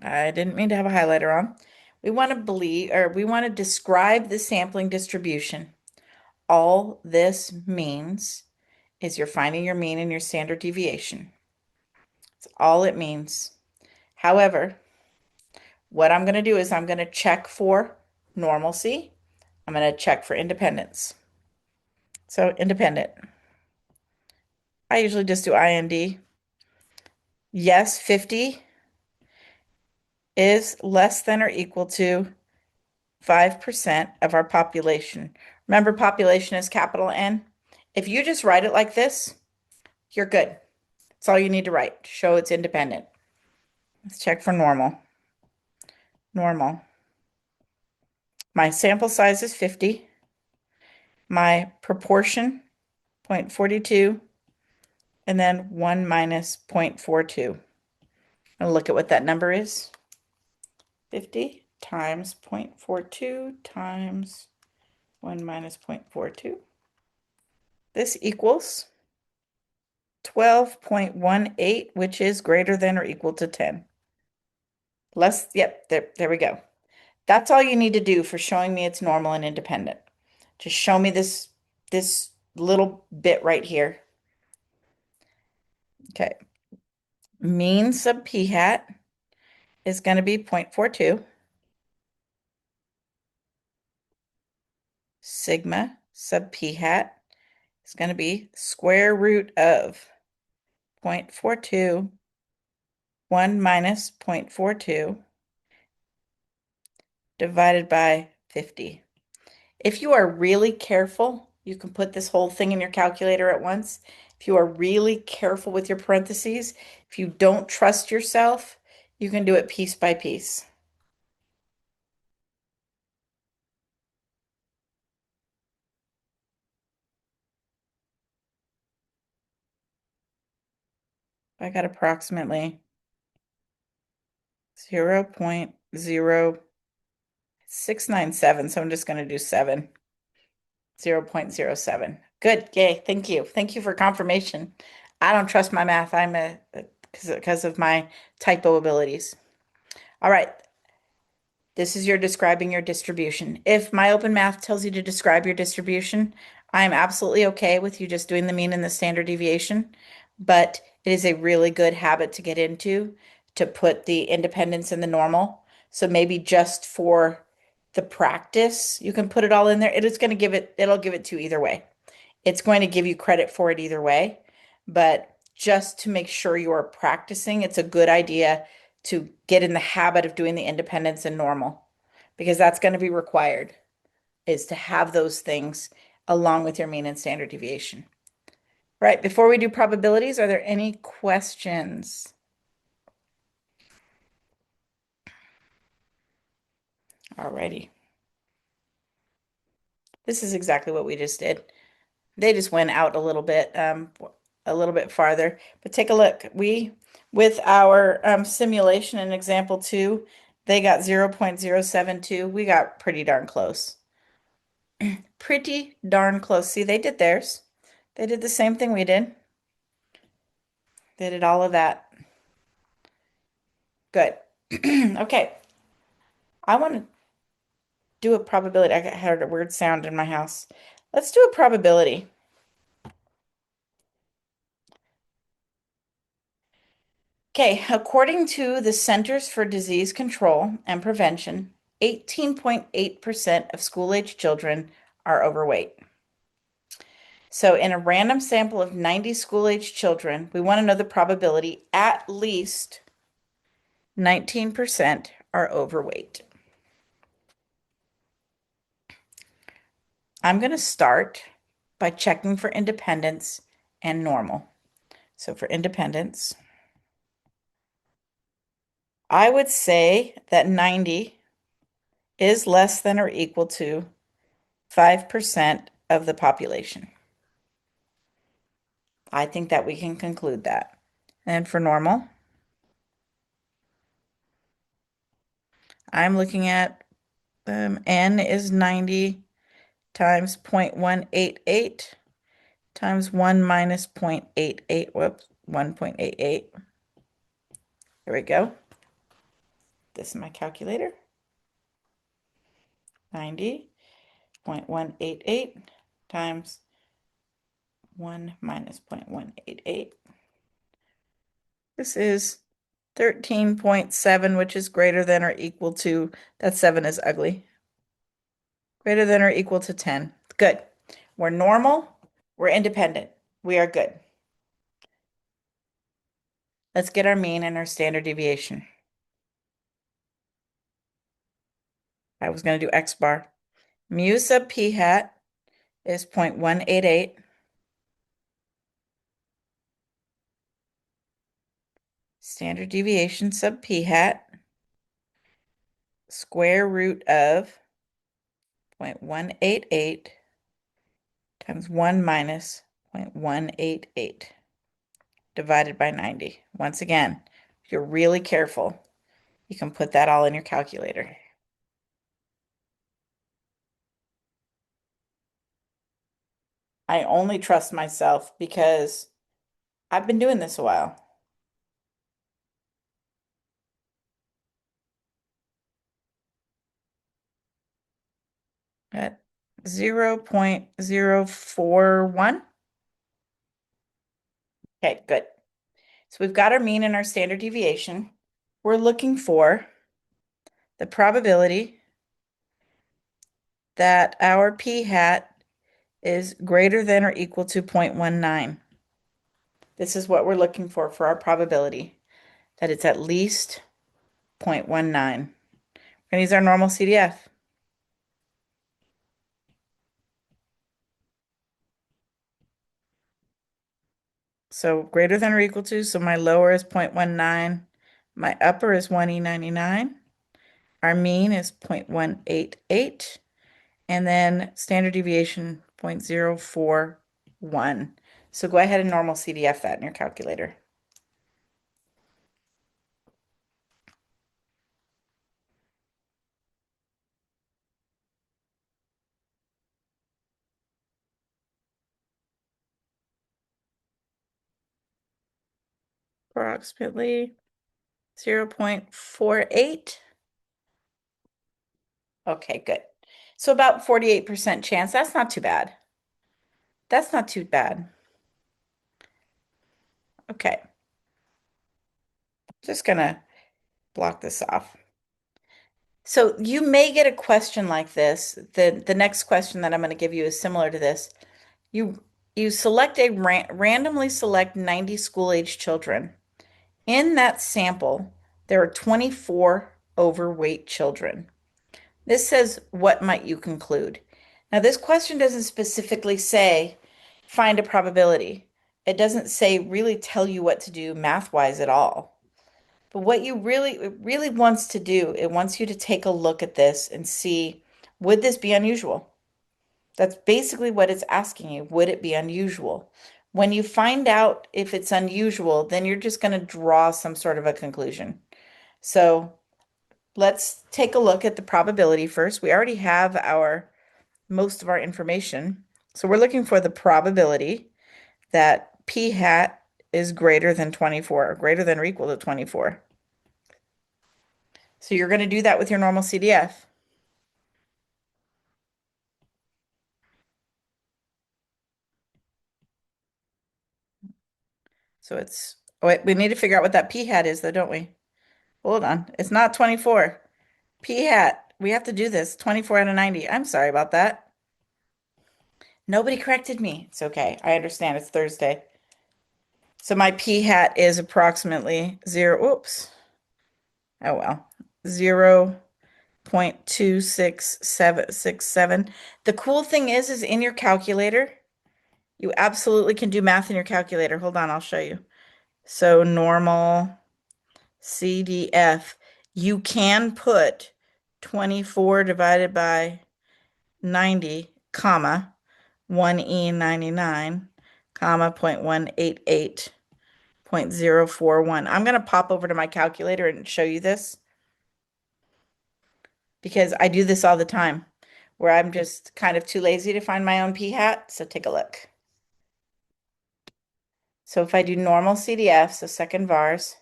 I didn't mean to have a highlighter on. We want to describe the sampling distribution. All this means is you're finding your mean and your standard deviation. That's all it means. However, what I'm going to do is I'm going to check for normalcy. I'm going to check for independence. So independent. I usually just do IND. Yes, 50 is less than or equal to 5% of our population. Remember, population is capital N. If you just write it like this, you're good. That's all you need to write. Show it's independent. Let's check for normal. Normal. My sample size is 50. My proportion, 0.42, and then 1 minus 0.42. I'll look at what that number is. 50 times 0.42 times 1 minus 0.42. This equals 12.18, which is greater than or equal to 10. Yep, there we go. That's all you need to do for showing me it's normal and independent. Just show me this little bit right here. Okay. Mean sub p hat is going to be 0.42. Sigma sub p hat is going to be square root of 0.42, 1 minus 0.42 divided by 50. If you are really careful, you can put this whole thing in your calculator at once. If you are really careful with your parentheses, if you don't trust yourself, you can do it piece by piece. I got approximately 0.0697, so I'm just going to do 7. 0.07. Good. Yay. Thank you. Thank you for confirmation. I don't trust my math. I'm a because of my typo abilities. All right. This is your describing your distribution. If my open math tells you to describe your distribution, I'm absolutely okay with you just doing the mean and the standard deviation, but it is a really good habit to get into to put the independence in the normal. So maybe just for the practice, you can put it all in there. It is going to give it, it'll give it to you either way. It's going to give you credit for it either way, but just to make sure you are practicing, it's a good idea to get in the habit of doing the independence and normal because that's going to be required is to have those things along with your mean and standard deviation. Right, before we do probabilities, are there any questions? Alrighty. This is exactly what we just did. They just went out a little bit farther. But take a look. With our simulation in example 2, they got 0.072. We got pretty darn close. Pretty darn close. See, they did theirs. They did the same thing we did. They did all of that. Good. Okay. I want to do a probability. I heard a weird sound in my house. Let's do a probability. Okay, according to the Centers for Disease Control and Prevention, 18.8% of school-age children are overweight. So in a random sample of 90 school-age children, we want to know the probability at least 19% are overweight. I'm going to start by checking for independence and normal. So for independence, I would say that 90 is less than or equal to 5% of the population. I think that we can conclude that. And for normal, I'm looking at n is 90 times 0.188 times 1 minus 0.88, whoops, 1.88. There we go. This is my calculator. 90.188 times 1 minus 0.188. This is 13.7, which is greater than or equal to, that 7 is ugly. Greater than or equal to 10. Good. We're normal. We're independent. We are good. Let's get our mean and our standard deviation. I was going to do X bar. Mu sub p hat is 0.188. Standard deviation sub p hat, square root of 0.188 times 1 minus 0.188 divided by 90. Once again, if you're really careful, you can put that all in your calculator. I only trust myself because I've been doing this a while. At 0.041. Okay, good. So we've got our mean and our standard deviation. We're looking for the probability that our p hat is greater than or equal to 0.19. This is what we're looking for our probability, that it's at least 0.19. We're going to use our normal CDF. So greater than or equal to, so my lower is 0.19, my upper is 1E99, our mean is 0.188, and then standard deviation 0.041. So go ahead and normal CDF that in your calculator. Approximately 0.48. Okay, good. So about 48% chance. That's not too bad. That's not too bad. Okay, just gonna block this off. So you may get a question like this. The next question that I'm going to give you is similar to this. You you select a randomly select 90 school-age children. In that sample, there are 24 overweight children. This says, what might you conclude? Now, this question doesn't specifically say find a probability. It doesn't say really tell you what to do math-wise at all. But what you really it really wants to do, it wants you to take a look at this and see, would this be unusual? That's basically what it's asking you. Would it be unusual? When you find out if it's unusual, then you're just going to draw some sort of a conclusion. So let's take a look at the probability first. We already have our most of our information. So we're looking for the probability that p hat is greater than 24, or greater than or equal to 24. So you're going to do that with your normal CDF. So it's, oh wait, we need to figure out what that p hat is though, don't we? Hold on. It's not 24. P hat. We have to do this. 24 out of 90. I'm sorry about that. Nobody corrected me. It's okay. I understand. It's Thursday. So my p hat is approximately 0. Oops. Oh well. 0.26767. The cool thing is in your calculator, you absolutely can do math in your calculator. Hold on, I'll show you. So normal CDF, you can put 24 divided by 90, comma, 1E99, comma, 0.188, 0.041. I'm going to pop over to my calculator and show you this because I do this all the time where I'm just kind of too lazy to find my own p hat. So take a look. So if I do normal CDF, so second vars,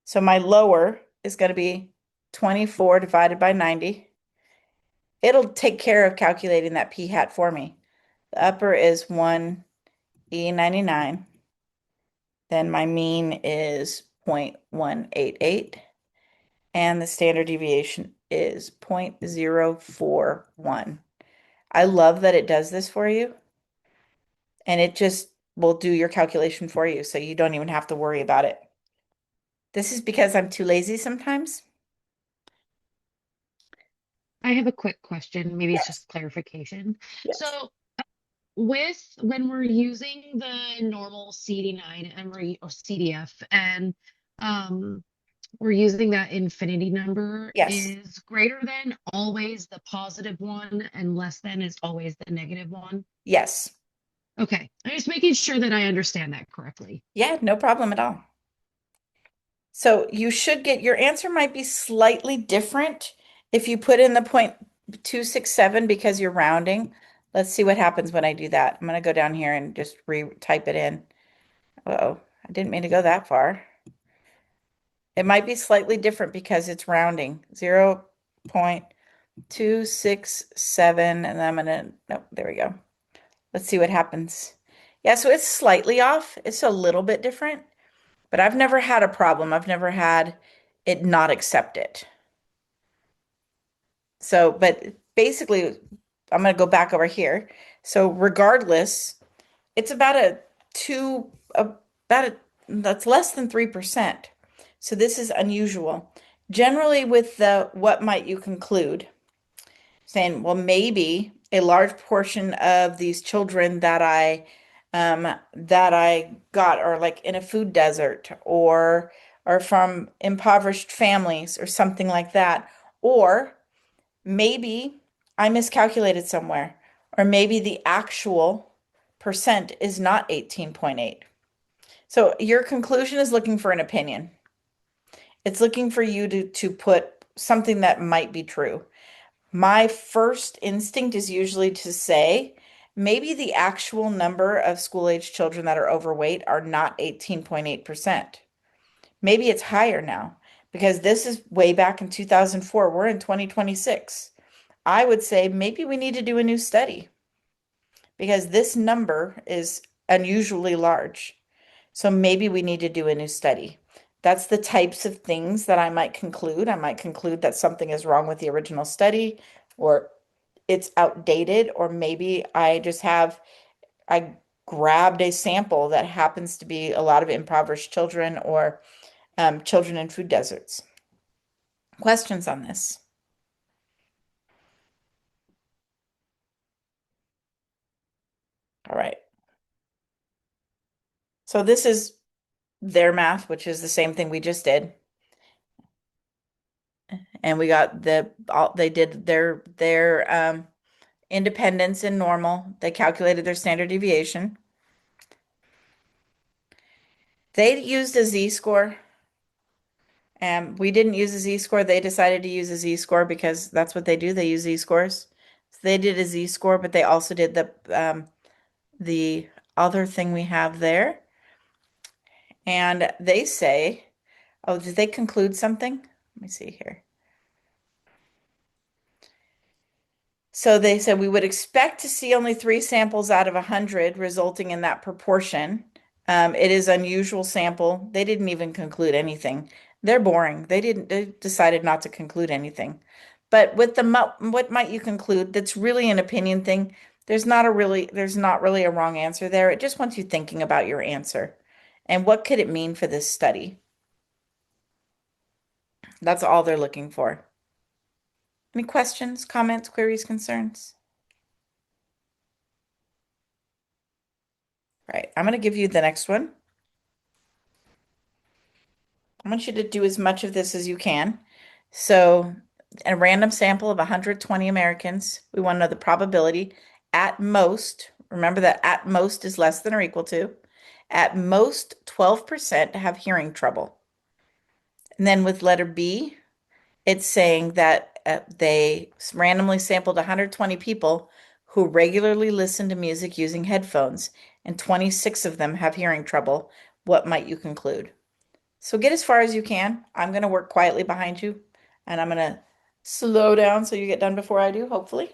so my lower is going to be 24 divided by 90. It'll take care of calculating that p hat for me. The upper is 1E99. Then my mean is 0.188. And the standard deviation is 0.041. I love that it does this for you. And it just will do your calculation for you, so you don't even have to worry about it. This is because I'm too lazy sometimes. I have a quick question. Maybe it's Yes, just clarification. yes, So, with when we're using the normal CD9 and or CDF, and um, we're using that infinity number, yes, is greater than always the positive one, and less than is always the negative one? yes. Okay, I'm just making sure that I understand that correctly. Yeah, no problem at all. So you should get your answer might be slightly different if you put in the 0.267 because you're rounding. Let's see what happens when I do that. I'm going to go down here and just re-type it in. Uh-oh, I didn't mean to go that far. It might be slightly different because it's rounding. 0.267, and then I'm gonna, nope, there we go. Let's see what happens. Yeah, so it's slightly off. It's a little bit different, but I've never had a problem. I've never had it not accept it. So, but basically, I'm going to go back over here. So, regardless, it's about a two, about a, that's less than 3%. So, this is unusual. Generally, with the what might you conclude, saying, well, maybe a large portion of these children that I that I got are like in a food desert or are from impoverished families or something like that. Or maybe I miscalculated somewhere, or maybe the actual percent is not 18.8. So your conclusion is looking for an opinion. It's looking for you to put something that might be true. My first instinct is usually to say maybe the actual number of school-age children that are overweight are not 18.8%. Maybe it's higher now because this is way back in 2004. We're in 2026. I would say maybe we need to do a new study because this number is unusually large. So maybe we need to do a new study. That's the types of things that I might conclude. I might conclude that something is wrong with the original study, or it's outdated, or maybe I grabbed a sample that happens to be a lot of impoverished children or children in food deserts. Questions on this? All right. So this is their math, which is the same thing we just did. And we got they did their independence and normal. They calculated their standard deviation. They used a z-score, and we didn't use a z-score. They decided to use a z-score because that's what they do. They use z-scores. So they did a z-score, but they also did the other thing we have there. And they say, oh, did they conclude something? Let me see here. So they said we would expect to see only 3 samples out of 100 resulting in that proportion. It is unusual sample. They didn't even conclude anything. They're boring. They decided not to conclude anything. But with what might you conclude? That's really an opinion thing. There's not really a wrong answer there. It just wants you thinking about your answer. And what could it mean for this study? That's all they're looking for. Any questions, comments, queries, concerns? Right. I'm going to give you the next one. I want you to do as much of this as you can. So, a random sample of 120 Americans, we want to know the probability at most. Remember that at most is less than or equal to. At most, 12% have hearing trouble. And then with letter B, it's saying that they randomly sampled 120 people who regularly listen to music using headphones, and 26 of them have hearing trouble. What might you conclude? So get as far as you can. I'm going to work quietly behind you, and I'm going to slow down so you get done before I do, hopefully.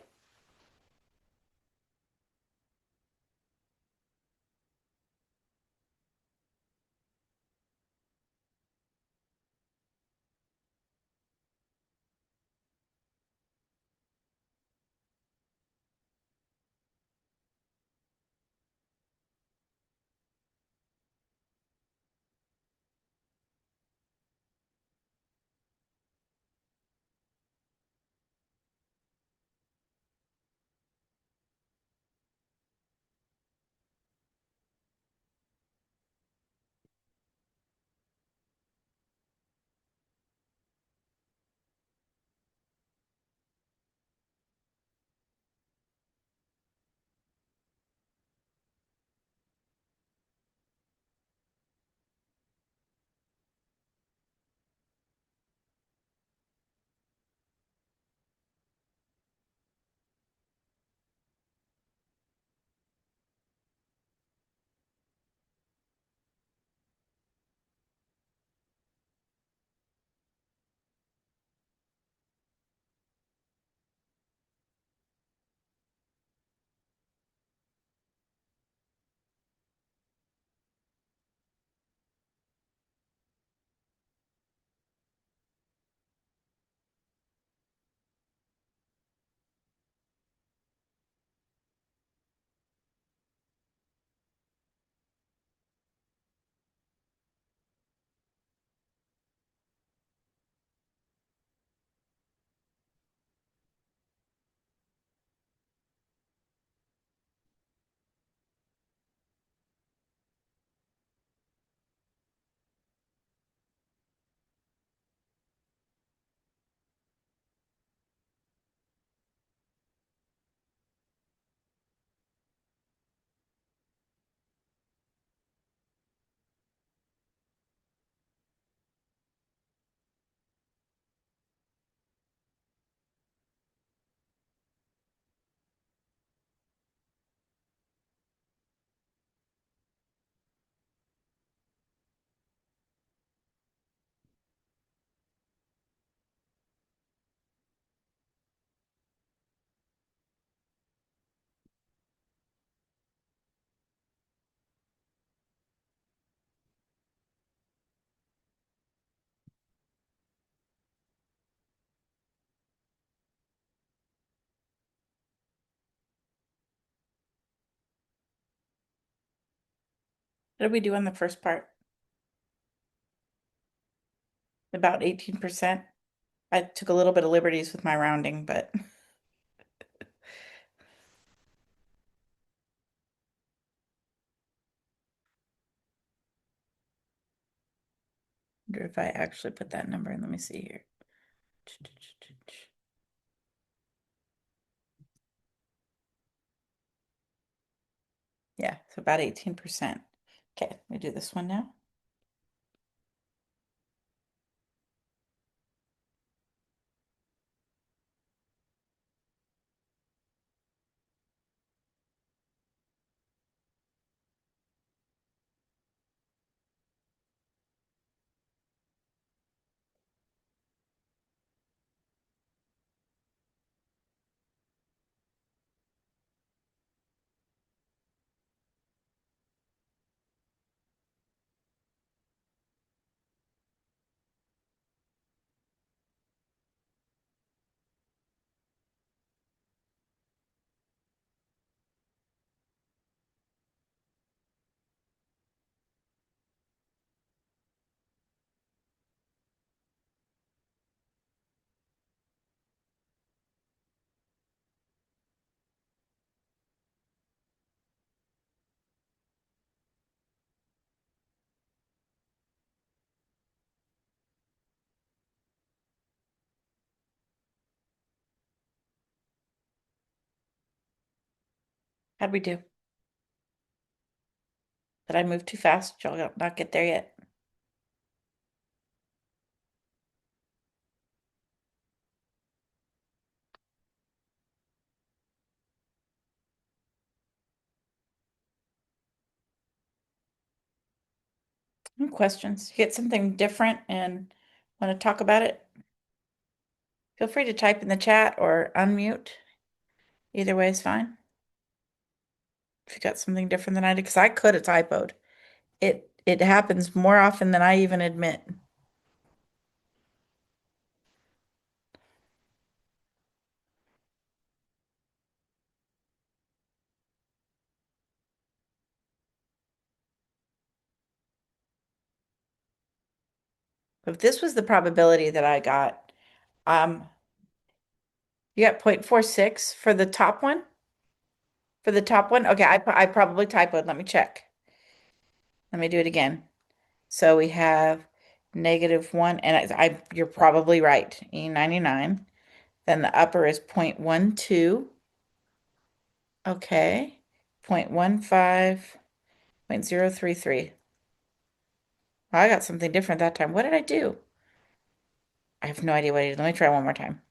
What did we do on the first part? About 18%. I took a little bit of liberties with my rounding, but I wonder if I actually put that number in. Let me see here. Yeah, so about 18%. Okay, let me do this one now. How'd we do? Did I move too fast? Did y'all not get there yet? Any questions? You get something different and want to talk about it? Feel free to type in the chat or unmute. Either way is fine. If you got something different than I did, because I could have typoed. It happens more often than I even admit. If this was the probability that I got, um, you got 0.46 for the top one? For the top one? Okay, I probably typoed. Let me check. Let me do it again. So we have -1, and you're probably right, E99. Then the upper is 0.12. Okay. 0.15, 0.033. Well, I got something different that time. What did I do? I have no idea what I did. Let me try one more time.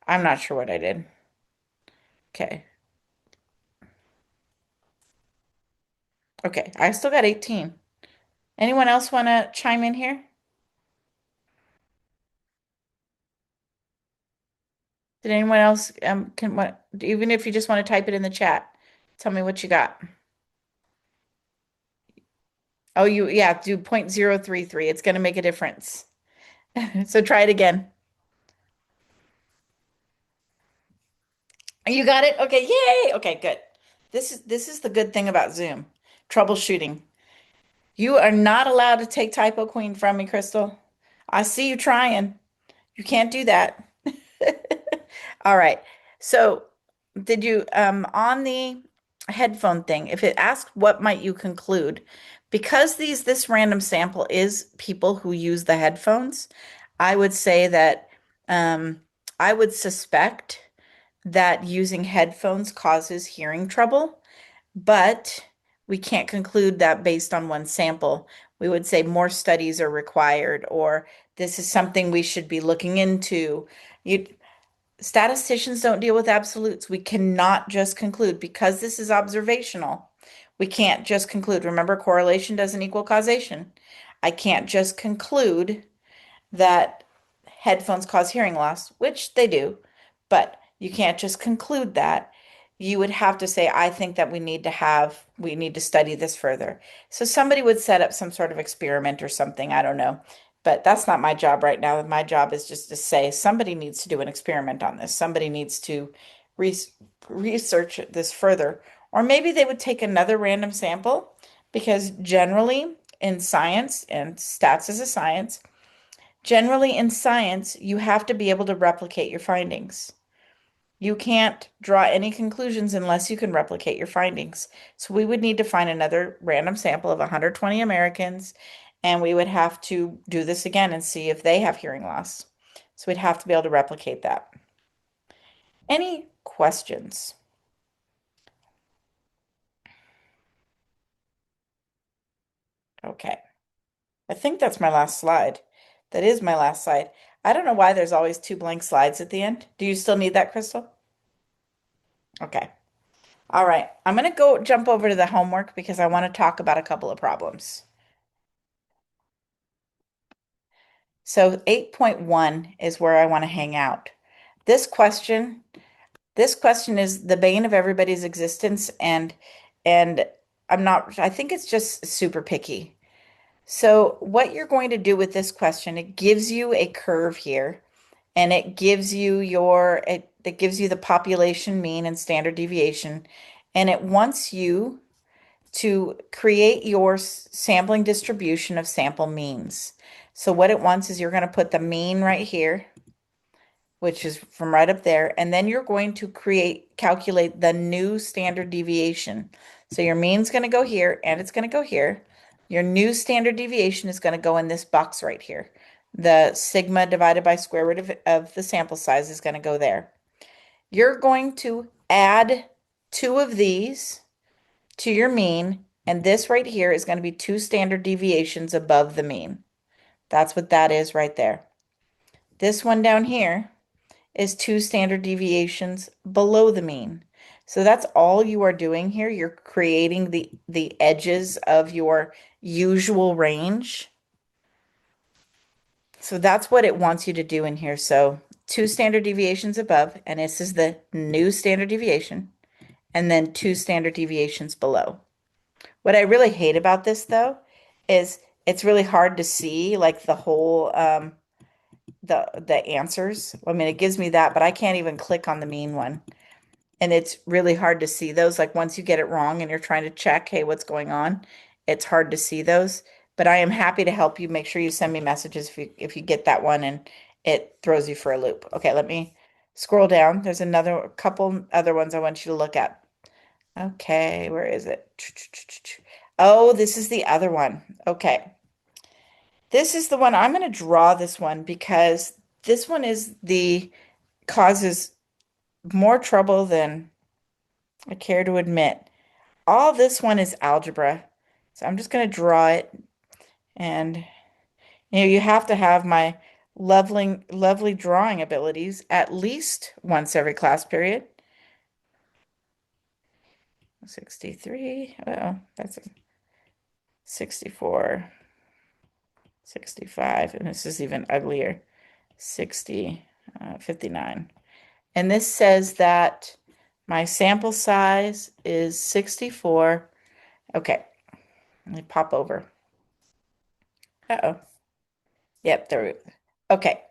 I'm not sure what I did. Okay. Okay, I still got 18. Anyone else want to chime in here? Did anyone else can what even if you just want to type it in the chat, tell me what you got. Oh, yeah, do 0.033. It's going to make a difference. So try it again. You got it? Okay, yay. Okay, good. This is the good thing about Zoom. Troubleshooting. You are not allowed to take Typo Queen from me, Crystal. I see you trying. You can't do that. All right. So, did you on the headphone thing, if it asks what might you conclude, because this random sample is people who use the headphones, I would say that um I would suspect that using headphones causes hearing trouble, but we can't conclude that based on one sample. We would say more studies are required, or this is something we should be looking into. You, statisticians don't deal with absolutes. We cannot just conclude because this is observational. We can't just conclude. Remember, correlation doesn't equal causation. I can't just conclude that headphones cause hearing loss, which they do, but you can't just conclude that. You would have to say, I think that we need to study this further. So somebody would set up some sort of experiment or something. I don't know. But that's not my job right now. My job is just to say somebody needs to do an experiment on this. Somebody needs to re research this further. Or maybe they would take another random sample, Because generally in science, and stats is a science, generally in science, you have to be able to replicate your findings. You can't draw any conclusions unless you can replicate your findings. So we would need to find another random sample of 120 Americans, and we would have to do this again and see if they have hearing loss. So we'd have to be able to replicate that. Any questions? Okay. I think that's my last slide. That is my last slide. I don't know why there's always two blank slides at the end. Do you still need that, Crystal? Okay. All right. I'm going to go jump over to the homework because I want to talk about a couple of problems. So 8.1 is where I want to hang out. This question, this question is the bane of everybody's existence, and I think it's just super picky. So what you're going to do with this question, it gives you a curve here, and it gives you the population mean and standard deviation, and it wants you to create your sampling distribution of sample means. So what it wants is you're going to put the mean right here, which is from right up there, and then you're going to calculate the new standard deviation. So your mean's going to go here and it's going to go here. Your new standard deviation is going to go in this box right here. The sigma divided by square root of the sample size is going to go there. You're going to add two of these to your mean, and this right here is going to be two standard deviations above the mean. That's what that is right there. This one down here is two standard deviations below the mean. So that's all you are doing here. You're creating the edges of your usual range. So that's what it wants you to do in here. So two standard deviations above, and this is the new standard deviation, and then two standard deviations below. What I really hate about this though is it's really hard to see like the whole the answers. I mean, it gives me that, but I can't even click on the mean one. And it's really hard to see those. Like once you get it wrong and you're trying to check, hey, what's going on? It's hard to see those. But I am happy to help you. Make sure you send me messages if you get that one and it throws you for a loop. Okay, let me scroll down. There's a couple other ones I want you to look at. Okay, where is it? Oh, this is the other one. Okay. This is the one I'm going to draw this one because this one is the causes more trouble than I care to admit. All this one is algebra. So I'm just going to draw it and you have to have my lovely drawing abilities at least once every class period. 63. Oh, that's a 64, 65, and this is even uglier. 60, 59. And this says that my sample size is 64. Okay, let me pop over. Uh-oh. Yep, there. Okay.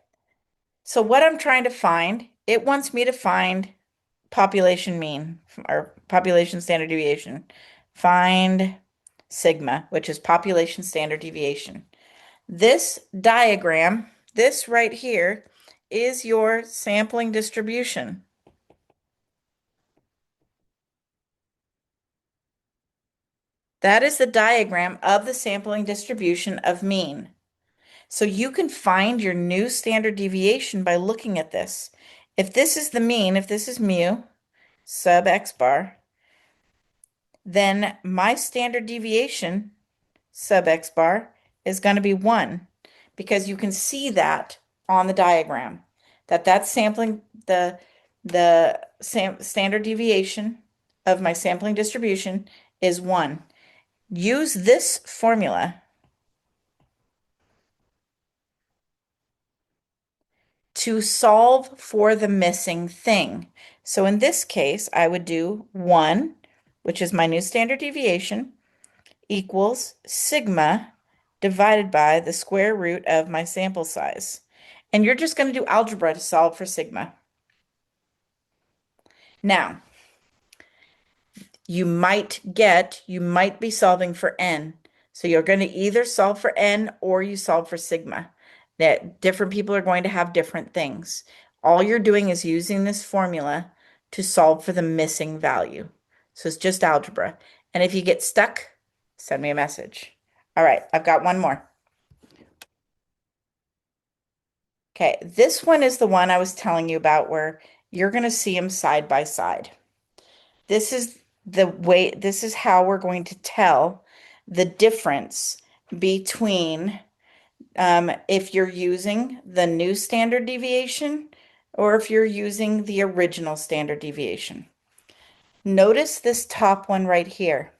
So what I'm trying to find, it wants me to find population mean or population standard deviation. Find sigma, which is population standard deviation. This diagram, this right here, is your sampling distribution. That is the diagram of the sampling distribution of mean. So you can find your new standard deviation by looking at this. If this is the mean, if this is mu sub x bar, then my standard deviation sub x bar is going to be 1 because you can see that on the diagram that that's sampling the standard deviation of my sampling distribution is 1. Use this formula to solve for the missing thing. So in this case, I would do 1, which is my new standard deviation, equals sigma divided by the square root of my sample size. And you're just going to do algebra to solve for sigma. Now, you might be solving for n. So you're going to either solve for n or you solve for sigma. That different people are going to have different things. All you're doing is using this formula to solve for the missing value. So it's just algebra. And if you get stuck, send me a message. All right, I've got one more. Okay, this one is the one I was telling you about where you're going to see them side by side. This is how we're going to tell the difference between if you're using the new standard deviation or if you're using the original standard deviation. Notice this top one right here.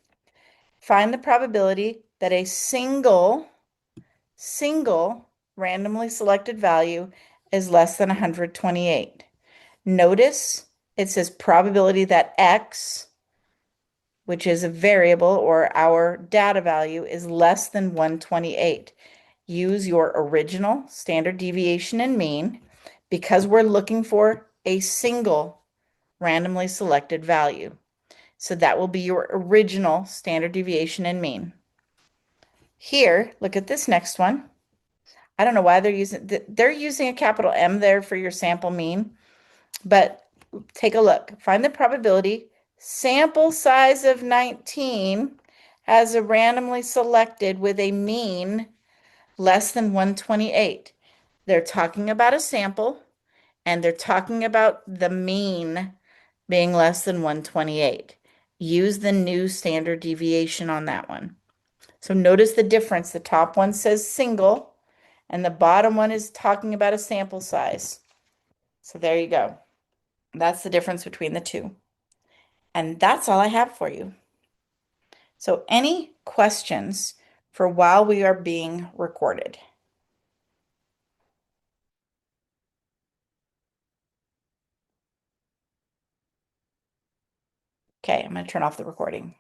Find the probability that a single randomly selected value is less than 128. Notice it says probability that X, which is a variable or our data value, is less than 128. Use your original standard deviation and mean because we're looking for a single randomly selected value. So that will be your original standard deviation and mean. Here, look at this next one. I don't know why they're using a capital M there for your sample mean, but take a look. Find the probability. Sample size of 19 has a randomly selected with a mean less than 128. They're talking about a sample and they're talking about the mean being less than 128. Use the new standard deviation on that one. So notice the difference. The top one says single and the bottom one is talking about a sample size. So there you go. That's the difference between the two. And that's all I have for you. So any questions for while we are being recorded? Okay, I'm going to turn off the recording.